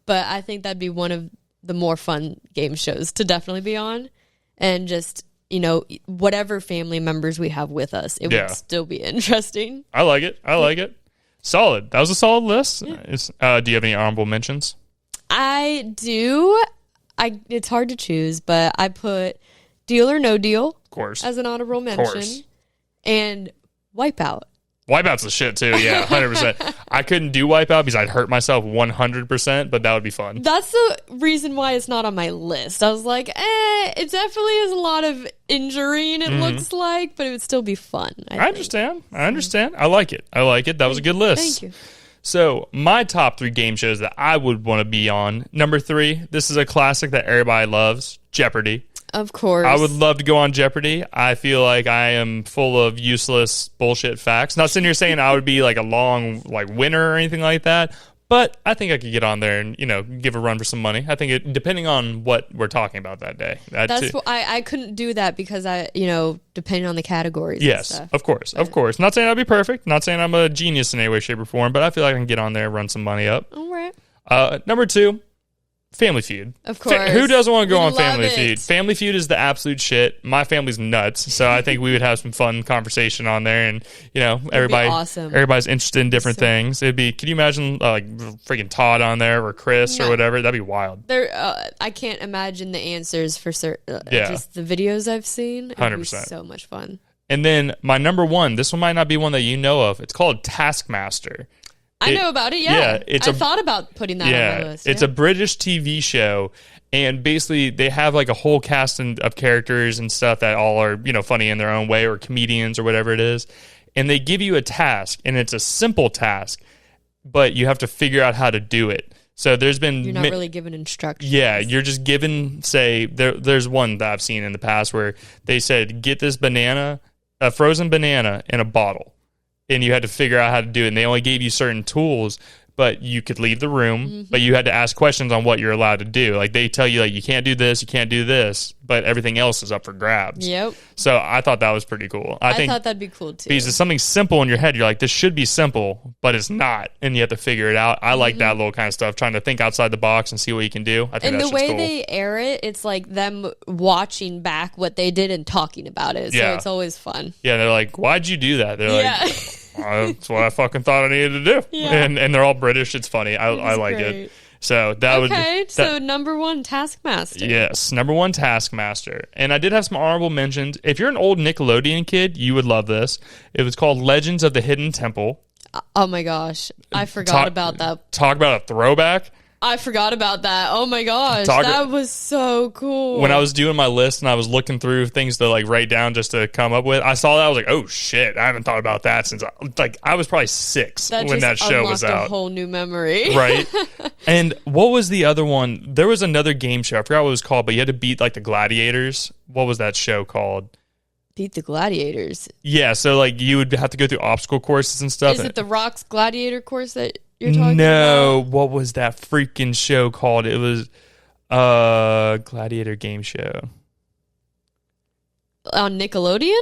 But I think that'd be one of the more fun game shows to definitely be on. And just, you know, whatever family members we have with us, it would still be interesting. I like it. Solid. That was a solid list. Yeah. Do you have any honorable mentions? I do. It's hard to choose, but I put Deal or No Deal, of course, as an honorable mention, and Wipeout. Wipeout's the shit too. Yeah, 100%. I couldn't do Wipeout because I'd hurt myself 100%, but that would be fun. That's the reason why it's not on my list. I was like, it definitely is a lot of injuring, it looks like, but it would still be fun. I understand. I like it. That was a good list. Thank you. So, my top 3 game shows that I would want to be on. Number 3, this is a classic that everybody loves, Jeopardy! Of course. I would love to go on Jeopardy! I feel like I am full of useless bullshit facts. Not sitting here saying I would be like a long winner or anything like that, but I think I could get on there and, give a run for some money. I think it, depending on what we're talking about that day. That's what I couldn't do that because depending on the categories. Yes, and stuff. Of course. Not saying I'd be perfect. Not saying I'm a genius in any way, shape, or form, but I feel like I can get on there and run some money up. All right. Number 2, Family Feud. Of course. Who doesn't want to go on love Family it. Feud? Family Feud is the absolute shit. My family's nuts, so I think we would have some fun conversation on there, and everybody's interested in different things. It'd be. Can you imagine freaking Todd on there or Chris or whatever? That'd be wild. I can't imagine the answers for certain. Just the videos I've seen. 100%. So much fun. And then my number 1. This one might not be one that you know of. It's called Taskmaster. I know about it, yeah. I thought about putting that on my list. It's a British TV show, and basically they have like a whole cast of characters and stuff that all are, funny in their own way, or comedians or whatever it is. And they give you a task, and it's a simple task, but you have to figure out how to do it. So there's been... You're not really given instructions. Yeah, you're just given, say, there's one that I've seen in the past where they said, get this banana, a frozen banana in a bottle. And you had to figure out how to do it. And they only gave you certain tools, but you could leave the room, but you had to ask questions on what you're allowed to do. Like, they tell you, you can't do this, but everything else is up for grabs. Yep. So I thought that was pretty cool. I thought that'd be cool, too. Because it's something simple in your head. You're like, this should be simple, but it's not. And you have to figure it out. I like that little kind of stuff, trying to think outside the box and see what you can do. I think and that's the way cool. they air it, it's like them watching back what they did and talking about it. So it's always fun. Yeah, they're like, why'd you do that? They're like... that's what I fucking thought I needed to do. Yeah. And they're all British. It's funny. I like it. So so number 1, Taskmaster. Yes, number 1, Taskmaster. And I did have some honorable mentions. If you're an old Nickelodeon kid, you would love this. It was called Legends of the Hidden Temple. Oh my gosh. I forgot about that. Talk about a throwback. I forgot about that. Oh my gosh. That was so cool. When I was doing my list and I was looking through things to write down just to come up with, I saw that. I was like, oh shit, I haven't thought about that since I was probably 6 when that show was out. A whole new memory. Right. And what was the other one? There was another game show. I forgot what it was called, but you had to beat the gladiators. What was that show called? Beat the gladiators. Yeah, so you would have to go through obstacle courses and stuff. Is it the Rock's gladiator course that you're talking about? No, what was that freaking show called? It was gladiator game show. On Nickelodeon?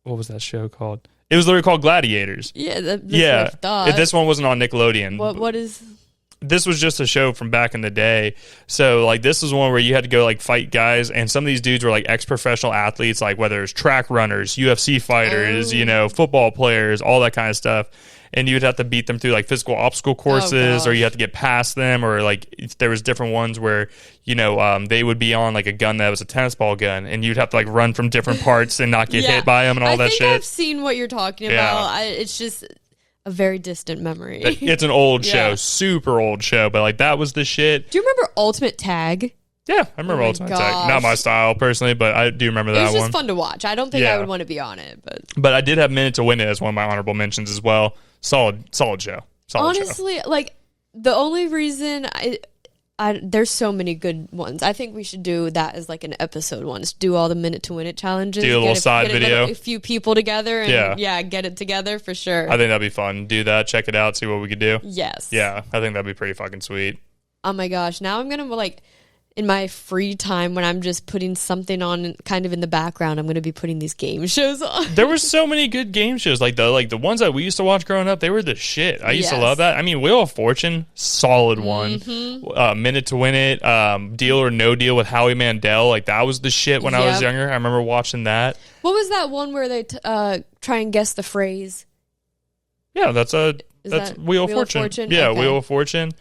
What was that show called? It was literally called Gladiators. Yeah, that's what I thought. This one wasn't on Nickelodeon. What is... This was just a show from back in the day. So, this was one where you had to go, fight guys, and some of these dudes were, ex-professional athletes, whether it's track runners, UFC fighters, football players, all that kind of stuff. And you would have to beat them through, physical obstacle courses, or you have to get past them, or, there was different ones where, they would be on, a gun that was a tennis ball gun, and you'd have to, run from different parts and not get hit by them and all that shit. I've seen what you're talking about. It's just... a very distant memory. It's an old show, super old show, but that was the shit. Do you remember Ultimate Tag? Yeah, I remember Ultimate Tag. Not my style personally, but I do remember that one. It was just fun to watch. I don't think I would want to be on it, but I did have Minute to Win It as one of my honorable mentions as well. Solid show. Honestly, the only reason there's so many good ones. I think we should do that as an episode one. Just do all the Minute to Win It challenges. Do a little side video. A few people together and get it together for sure. I think that'd be fun. Do that. Check it out. See what we could do. Yes. Yeah, I think that'd be pretty fucking sweet. Oh my gosh. Now I'm going to in my free time when I'm just putting something on kind of in the background, I'm going to be putting these game shows on. There were so many good game shows. The ones that we used to watch growing up, they were the shit. I used to love that. I mean, Wheel of Fortune, solid one. Minute to Win It, Deal or No Deal with Howie Mandel. That was the shit when I was younger. I remember watching that. What was that one where they try and guess the phrase? Yeah, that's Wheel of Fortune. Yeah, okay. Wheel of Fortune.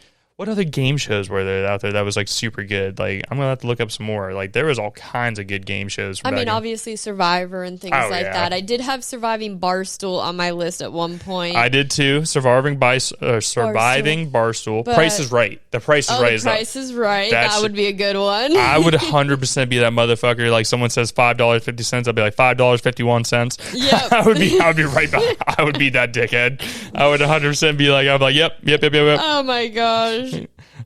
What other game shows were there out there that was like super good? Like, I'm gonna have to look up some more. Like, there was all kinds of good game shows. I mean, obviously Survivor and things like that. I did have Surviving Barstool on my list at one point. I did too. Surviving Barstool. Price is Right. The Price is Right. Price is Right. That would be a good one. I would 100% be that motherfucker. Like, someone says $5.50, I'd be like $5.51. Yeah, I would be right back. I would be that dickhead. I would 100% be like, I'm like, yep. Oh my gosh.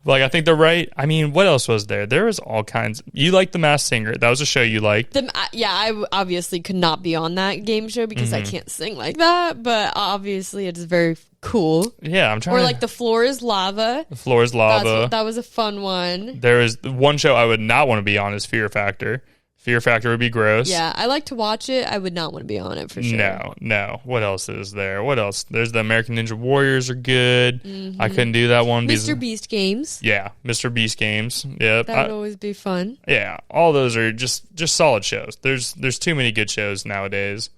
Like, I think they're right. I mean, what else was there? There was all kinds. You liked The Masked Singer. That was a show you liked. I obviously could not be on that game show because I can't sing like that, but obviously it's very cool. Yeah, I'm trying. Or like The Floor is Lava. The Floor is Lava. That was a fun one. There is one show I would not want to be on is Fear Factor. Fear Factor would be gross. Yeah, I like to watch it. I would not want to be on it for sure. No. What else is there? What else? There's the American Ninja Warriors are good. I couldn't do that one. Mr. Beast games. Yeah, Mr. Beast games. Yeah, that would always be fun. Yeah, all those are just solid shows. There's too many good shows nowadays.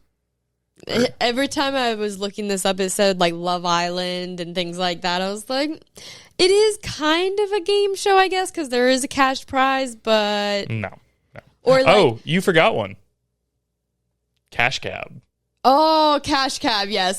Every time I was looking this up, it said like Love Island and things like that. I was like, it is kind of a game show, I guess, because there is a cash prize, but no. Or like, you forgot one. Cash Cab. Oh, Cash Cab. Yes,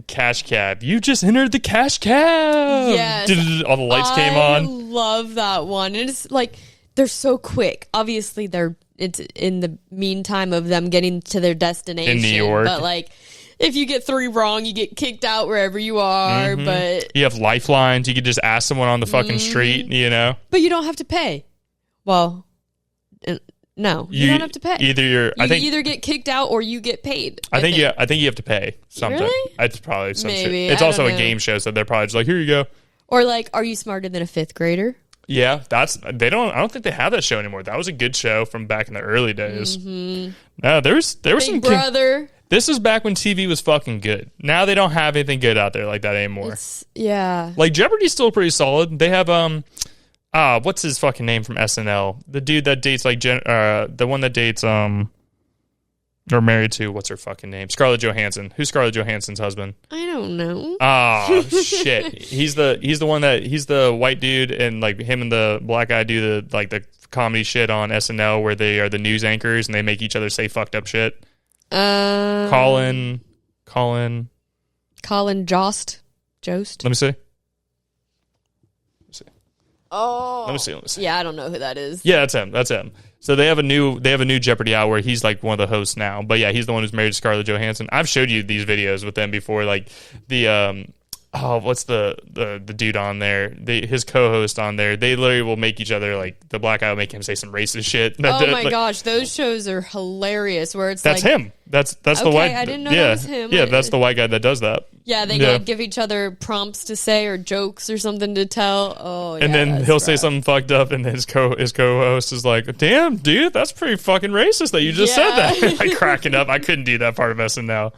Cash Cab. You just entered the Cash Cab. Yes. All the lights came on. I love that one. It's like they're so quick. Obviously, it's in the meantime of them getting to their destination in New York. But like, if you get 3 wrong, you get kicked out wherever you are. But you have lifelines. You could just ask someone on the fucking street. You know. But you don't have to pay. Well, no, you don't have to pay. You either get kicked out or you get paid. I think you have to pay something. Really? It's probably some Maybe. shit. It's also a game show, so they're probably just like, here you go. Or like, are you smarter than a 5th grader? Yeah, I don't think they have that show anymore. That was a good show from back in the early days. No, there was some Brother. This is back when TV was fucking good. Now they don't have anything good out there like that anymore. Yeah. Like Jeopardy's still pretty solid. They have what's his fucking name from SNL? The dude that dates like the one that dates or married to, what's her fucking name? Scarlett Johansson. Who's Scarlett Johansson's husband? I don't know. Oh shit. He's the white dude, and like him and the black guy do the comedy shit on SNL where they are the news anchors and they make each other say fucked up shit. Colin Jost. Let me see. Oh, let me see. Yeah, I don't know who that is. Yeah, that's him. So they have a new Jeopardy hour where he's like one of the hosts now. But yeah, he's the one who's married to Scarlett Johansson. I've showed you these videos with them before, like the what's the dude on there? His co-host on there. They literally will make each other, like the black guy will make him say some racist shit. Oh my gosh, those shows are hilarious. Where it's that's him. That's the white. I didn't know that was him. Yeah, that's the white guy that does that. Yeah, they give each other prompts to say or jokes or something to tell. Oh, yeah, and then he'll say something fucked up, and his co-host is like, "Damn, dude, that's pretty fucking racist that you just said that." Like cracking up. I couldn't do that part of SNL.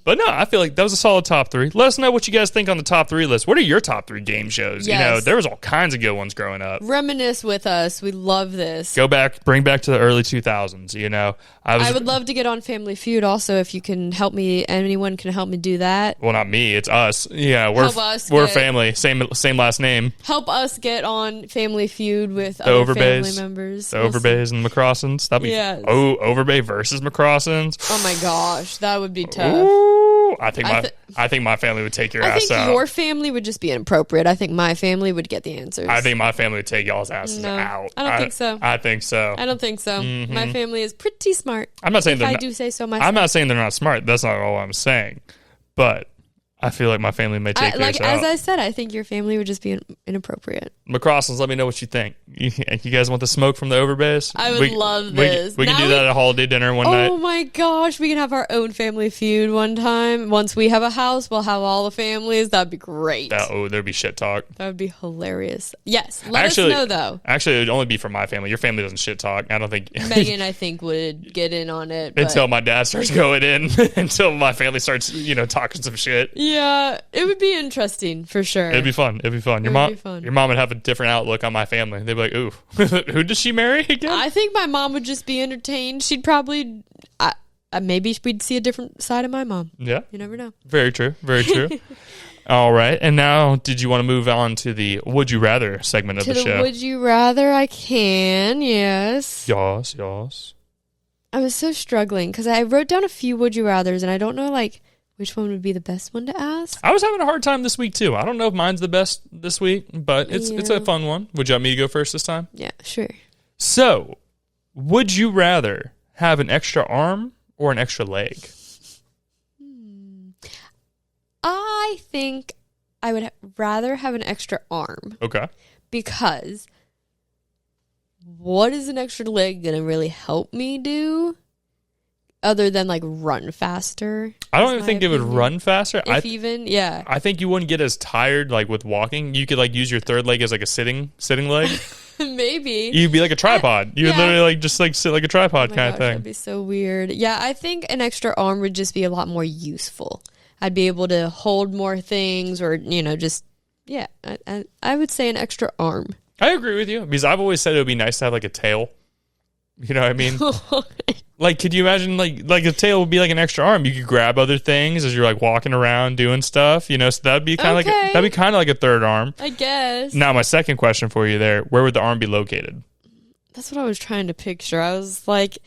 But no, I feel like that was a solid top 3. Let us know what you guys think on the top 3 list. What are your top 3 game shows? Yes. You know, there was all kinds of good ones growing up. Reminisce with us. We love this. Bring back to the early 2000s. You know, I would love to get on Family Feud also. If you can help me, anyone can help me do that. Well, not me. It's us. Yeah, we're family. Same last name. Help us get on Family Feud with other family members. The Overbays and McCrossons. That'd be Overbay versus McCrossons. Oh my gosh, that would be tough. Ooh, I think my family would take your ass out. I think your family would just be inappropriate. I think my family would get the answers. I think my family would take y'all's asses out. I don't think so. I think so. I don't think so. My family is pretty smart. I'm not saying I do say so myself. I'm not saying they're not smart. That's not all I'm saying. But I feel like my family may take theirs out. As I said, I think your family would just be inappropriate. McCrossons, let me know what you think. You guys want the smoke from the Overbays? I would love this. We can do that at a holiday dinner one night. Oh my gosh, we can have our own Family Feud one time. Once we have a house, we'll have all the families. That'd be great. There'd be shit talk. That would be hilarious. Yes, let us know though. Actually, it would only be for my family. Your family doesn't shit talk. I don't think Megan, I think, would get in on it until my dad starts going in. Until my family starts, talking some shit. Yeah, it would be interesting for sure. It'd be fun. Your mom would have a different outlook on my family. They'd be like, "Ooh, who does she marry again?" I think my mom would just be entertained. She'd probably, maybe we'd see a different side of my mom. Yeah, you never know. Very true. Very true. All right. And now, did you want to move on to the Would You Rather segment of the show? Would You Rather, I can, yes. Yes. I was so struggling because I wrote down a few Would You Rathers, and I don't know, which one would be the best one to ask. I was having a hard time this week, too. I don't know if mine's the best this week, but it's a fun one. Would you want me to go first this time? Yeah, sure. So, would you rather have an extra arm or an extra leg? I think I would rather have an extra arm. Okay. Because what is an extra leg going to really help me do other than run faster? I don't even think it would run faster. Yeah. I think you wouldn't get as tired with walking. You could use your third leg as a sitting leg. Maybe. You'd be like a tripod. You would literally just sit like a tripod kind of thing. That'd be so weird. Yeah, I think an extra arm would just be a lot more useful. I'd be able to hold more things or, I would say an extra arm. I agree with you because I've always said it would be nice to have a tail. You know what I mean? Could you imagine a tail would be like an extra arm? You could grab other things as you're walking around doing stuff, so that'd be kind of like a third arm. I guess. Now, my second question for you there, where would the arm be located? That's what I was trying to picture. I was like,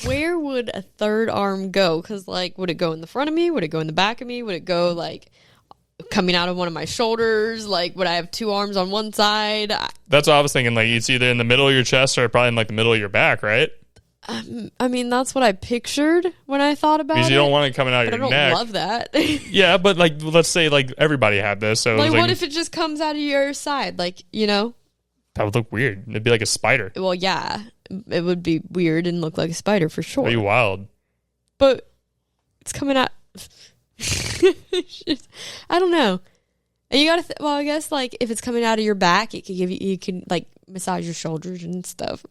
where would a third arm go? Because, would it go in the front of me? Would it go in the back of me? Would it go, coming out of one of my shoulders? Would I have two arms on one side? That's what I was thinking. It's either in the middle of your chest or probably in, the middle of your back, right? I mean, that's what I pictured when I thought about it. Because you don't want it coming out of your neck. I don't love that. Yeah, but, let's say, everybody had this. So what if it just comes out of your side? That would look weird. It'd be like a spider. Well, yeah. It would be weird and look like a spider for sure. That'd be wild. But it's coming out... I don't know. And you gotta... I guess, if it's coming out of your back, it could give you... You can, massage your shoulders and stuff.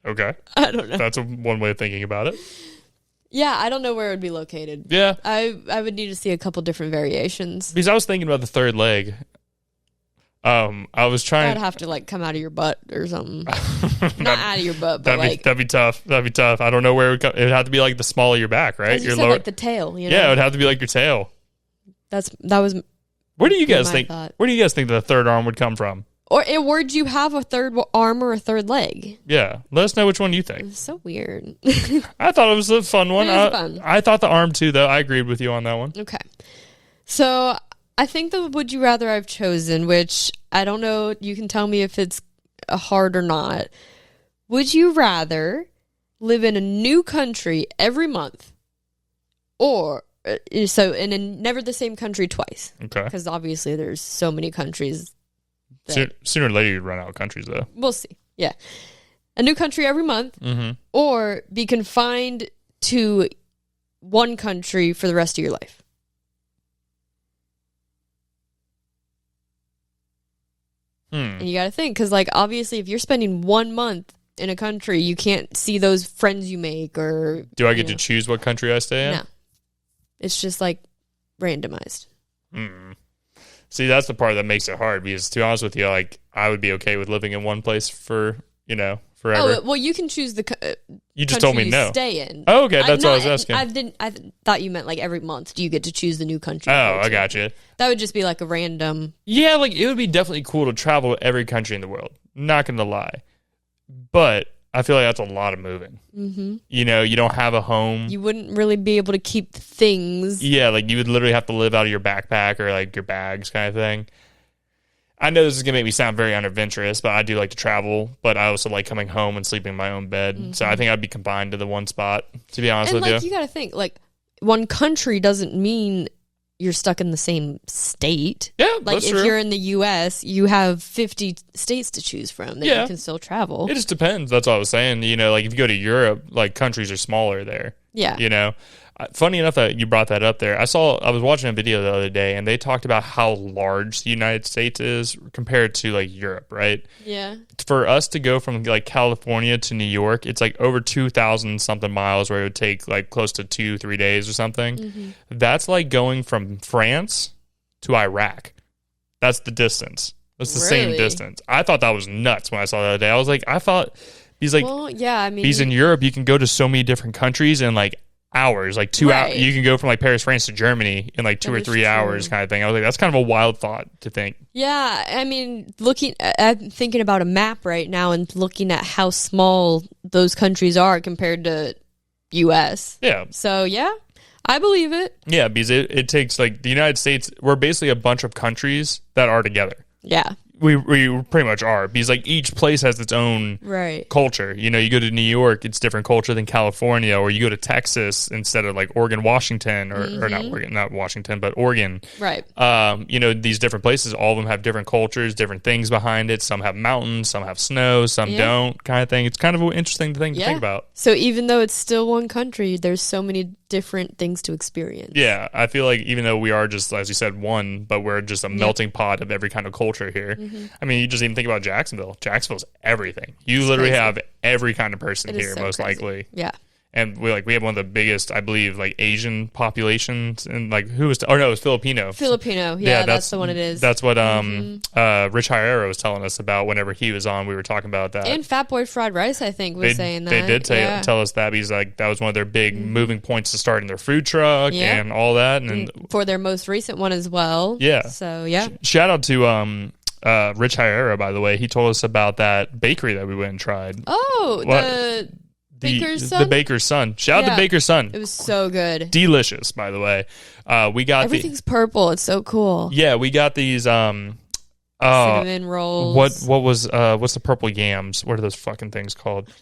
Okay. I don't know. That's one way of thinking about it. Yeah, I don't know where it would be located. Yeah. I would need to see a couple different variations. Because I was thinking about the third leg. I was trying... That'd have to, come out of your butt or something. Not out of your butt, but that'd be tough. That'd be tough. I don't know where it would come. It would have to be, the small of your back, right? Your lower... the tail, Yeah, it would have to be your tail. That was... Where do you guys think... Where do you guys think the third arm would come from? Or would you have a third arm or a third leg? Yeah. Let us know which one you think. It's so weird. I thought it was a fun one. It was fun. I thought the arm, too, though. I agreed with you on that one. Okay. So... I think the Would You Rather I've chosen, which I don't know, you can tell me if it's hard or not. Would you rather live in a new country every month or, never the same country twice? Okay. Because obviously there's so many countries. Sooner or later you'd run out of countries, though. We'll see. Yeah. A new country every month or be confined to one country for the rest of your life. And you got to think, because obviously if you're spending 1 month in a country, you can't see those friends you make or... Do I get to choose what country I stay in? No. It's just randomized. See, that's the part that makes it hard because to be honest with you, I would be okay with living in one place for, forever. Oh, well, you can choose the you just told me no. Stay in. Oh, okay, that's what I was asking. I thought you meant every month. Do you get to choose the new country? Oh, I got you. That would just be a random. Yeah, it would be definitely cool to travel to every country in the world. Not gonna lie, but I feel like that's a lot of moving. Mm-hmm. You don't have a home. You wouldn't really be able to keep things. Yeah, you would literally have to live out of your backpack or your bags kind of thing. I know this is going to make me sound very unadventurous, but I do like to travel, but I also like coming home and sleeping in my own bed. So I think I'd be confined to the one spot, to be honest with you. You got to think, one country doesn't mean you're stuck in the same state. Yeah, that's true. If you're in the U.S., you have 50 states to choose from that you can still travel. It just depends. That's all I was saying. If you go to Europe, countries are smaller there. Yeah. Funny enough that you brought that up there. I was watching a video the other day, and they talked about how large the United States is compared to Europe, right? Yeah. For us to go from California to New York, it's over 2,000 something miles, where it would take close to 2-3 days or something. Mm-hmm. That's going from France to Iraq. That's the distance. That's the same distance. I thought that was nuts when I saw that the other day. I was I thought he's well, yeah, I mean, he's in Europe. You can go to so many different countries and hours, like 2 hours. You can go from like Paris, France to Germany in like 2 or 3 hours kind of thing. I was like, that's kind of a wild thought to think. Yeah, I mean, I'm thinking about a map right now and looking at how small those countries are compared to U.S. Yeah. So, yeah, I believe it. Yeah, because it takes, like, the United States, we're basically a bunch of countries that are together. Yeah. We pretty much are, because like each place has its own culture. You know, you go to New York, it's different culture than California, or you go to Texas instead of like Oregon, Washington, or not Oregon, not Washington, but Oregon. Right. You know, these different places, all of them have different cultures, different things behind it. Some have mountains, some have snow, some don't, kind of thing. It's kind of an interesting thing to think about. So even though it's still one country, there's so many different things to experience. Yeah, I feel like even though we are just, as you said, one, but we're just a melting pot of every kind of culture here. I mean, you just even think about Jacksonville. Jacksonville's everything. You literally have every kind of person here, most likely. Yeah. And we have one of the biggest, I believe, like Asian populations, and like it was Filipino. Yeah, that's the one it is. That's what Rich Herrera was telling us about whenever he was on. We were talking about that. And Fat Boy Fried Rice, I think, was saying that. They did tell us that, because like that was one of their big moving points to starting their food truck and all that, and for their most recent one as well. Yeah. So yeah. Shout out to Rich Herrera, by the way. He told us about that bakery that we went and tried. Oh, the Baker's Son. Shout out to Baker's Son. It was so good. Delicious, by the way. We got everything's purple. It's so cool. Yeah, we got these cinnamon rolls. What was what's the purple yams? What are those fucking things called?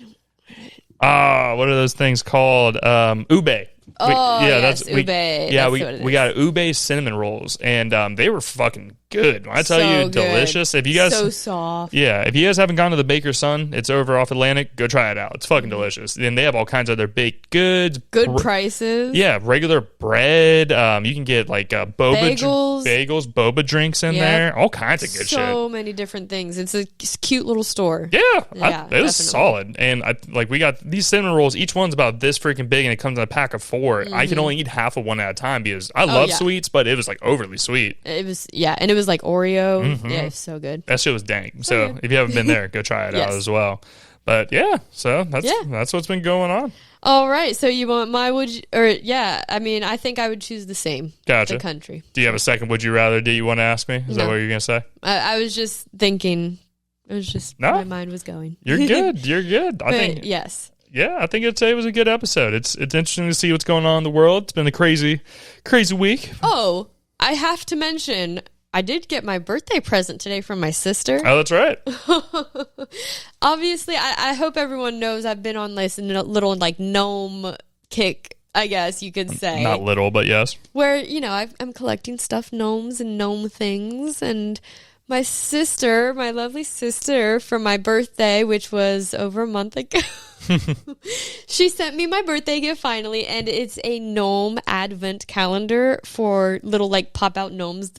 What are those things called? Ube. That's ube. Yeah, we got ube cinnamon rolls, and they were fucking good. When I tell you, delicious. If you guys so soft. Yeah, if you guys haven't gone to the Baker's Son, it's over off Atlantic. Go try it out. It's fucking delicious. And they have all kinds of their baked goods, good prices. Yeah, regular bread. You can get like bagels, boba drinks in there. All kinds of good shit. So many different things. It's a cute little store. Yeah, it was solid. And we got these cinnamon rolls. Each one's about this freaking big, and it comes in a pack of 4. I can only eat half of one at a time because I love sweets, but it was like overly sweet. It was, and it was like Oreo. Yeah, it was so good. That shit was dang. So if you haven't been there, go try it out as well. But so that's what's been going on. All right, so you want my I mean, I think I would choose the same. Gotcha. The country. Do you have a second would you rather? Do you want to ask me? Is that what you're gonna say? I was just thinking. It was just my mind was going. You're good. You're good. I think yes. Yeah, I think it was a good episode. It's interesting to see what's going on in the world. It's been a crazy week. Oh, I have to mention, I did get my birthday present today from my sister. Oh, that's right. Obviously, I hope everyone knows I've been on this little like gnome kick, I guess you could say. Not little, but yes. Where, I'm collecting stuffed gnomes and gnome things, and my sister, my lovely sister, for my birthday, which was over a month ago, she sent me my birthday gift finally, and it's a gnome advent calendar for little like pop out gnomes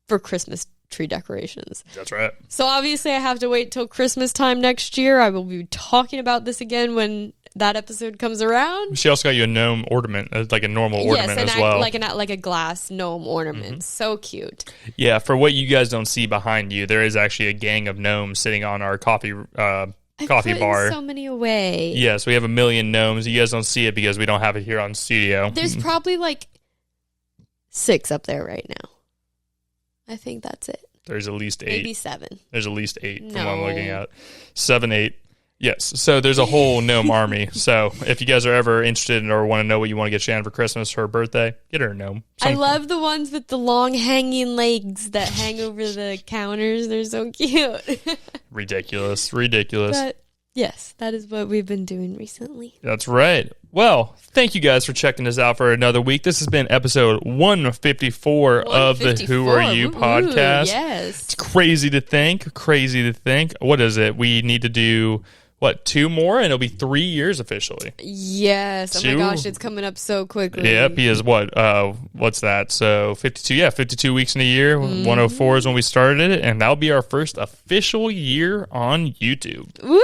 for Christmas tree decorations. That's right. So obviously I have to wait till Christmas time next year. I will be talking about this again when that episode comes around. She also got you a gnome ornament, like a normal ornament as well. Like a glass gnome ornament. So cute. Yeah, for what you guys don't see behind you, there is actually a gang of gnomes sitting on our coffee bar. So many away. Yes, we have a million gnomes. You guys don't see it because we don't have it here on studio. There's probably like 6 up there right now. I think that's it. There's at least 8. Maybe 7. There's at least 8 from what I'm looking at. 7, 8. Yes. So there's a whole gnome army. So if you guys are ever interested or want to know what you want to get Shannon for Christmas for her birthday, get her a gnome. I love the ones with the long hanging legs that hang over the counters. They're so cute. Ridiculous. But yes, that is what we've been doing recently. That's right. Well, thank you guys for checking us out for another week. This has been episode 154 of the Who Are You podcast. Yes. It's crazy to think. What is it? We need to do... 2 more, and it'll be 3 years officially. Yes. Oh my gosh, it's coming up so quickly. Yep, he is what's that? So 52, 52 weeks in a year. 104 is when we started it, and that'll be our first official year on YouTube. Woo!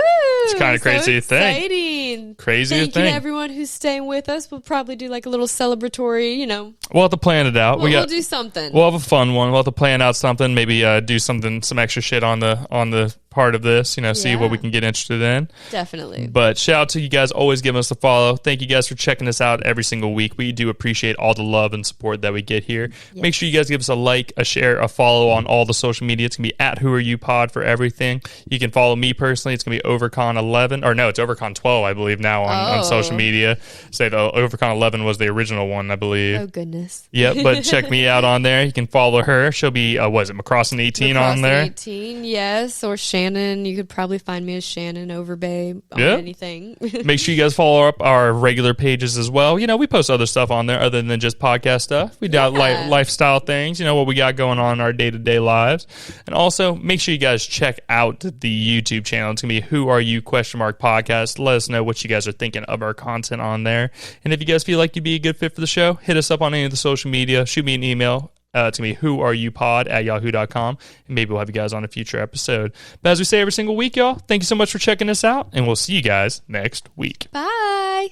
It's kind of crazy to think. Exciting. Crazy to think. Thank you to everyone who's staying with us. We'll probably do like a little celebratory, We'll have to plan it out. We'll do something. We'll have a fun one. We'll have to plan out something. Maybe do some extra shit on the part of this, see what we can get interested in. Definitely. But shout out to you guys always giving us a follow. Thank you guys for checking us out every single week. We do appreciate all the love and support that we get here. Yes. Make sure you guys give us a like, a share, a follow on all the social media. It's going to be at Who Are You Pod for everything. You can follow me personally. It's going to be Overcon11, or no, it's Overcon 12, I believe, now on social media. Say the Overcon 11 was the original one, I believe. Oh, goodness. Yep, but check me out on there. You can follow her. She'll be, McCrossin18 on there? McCrossin18, yes. Or Shannon. You could probably find me as Shannon Overbay on anything. Make sure you guys follow up our regular pages as well. We post other stuff on there other than just podcast stuff. We got lifestyle things, what we got going on in our day-to-day lives. And also, make sure you guys check out the YouTube channel. It's going to be Who Are You Podcast. Let us know what you guys are thinking of our content on there. And if you guys feel like you'd be a good fit for the show, hit us up on any of the social media. Shoot me an email. It's going to be whoareyoupod@yahoo.com. And maybe we'll have you guys on a future episode. But as we say every single week, y'all, thank you so much for checking us out. And we'll see you guys next week. Bye.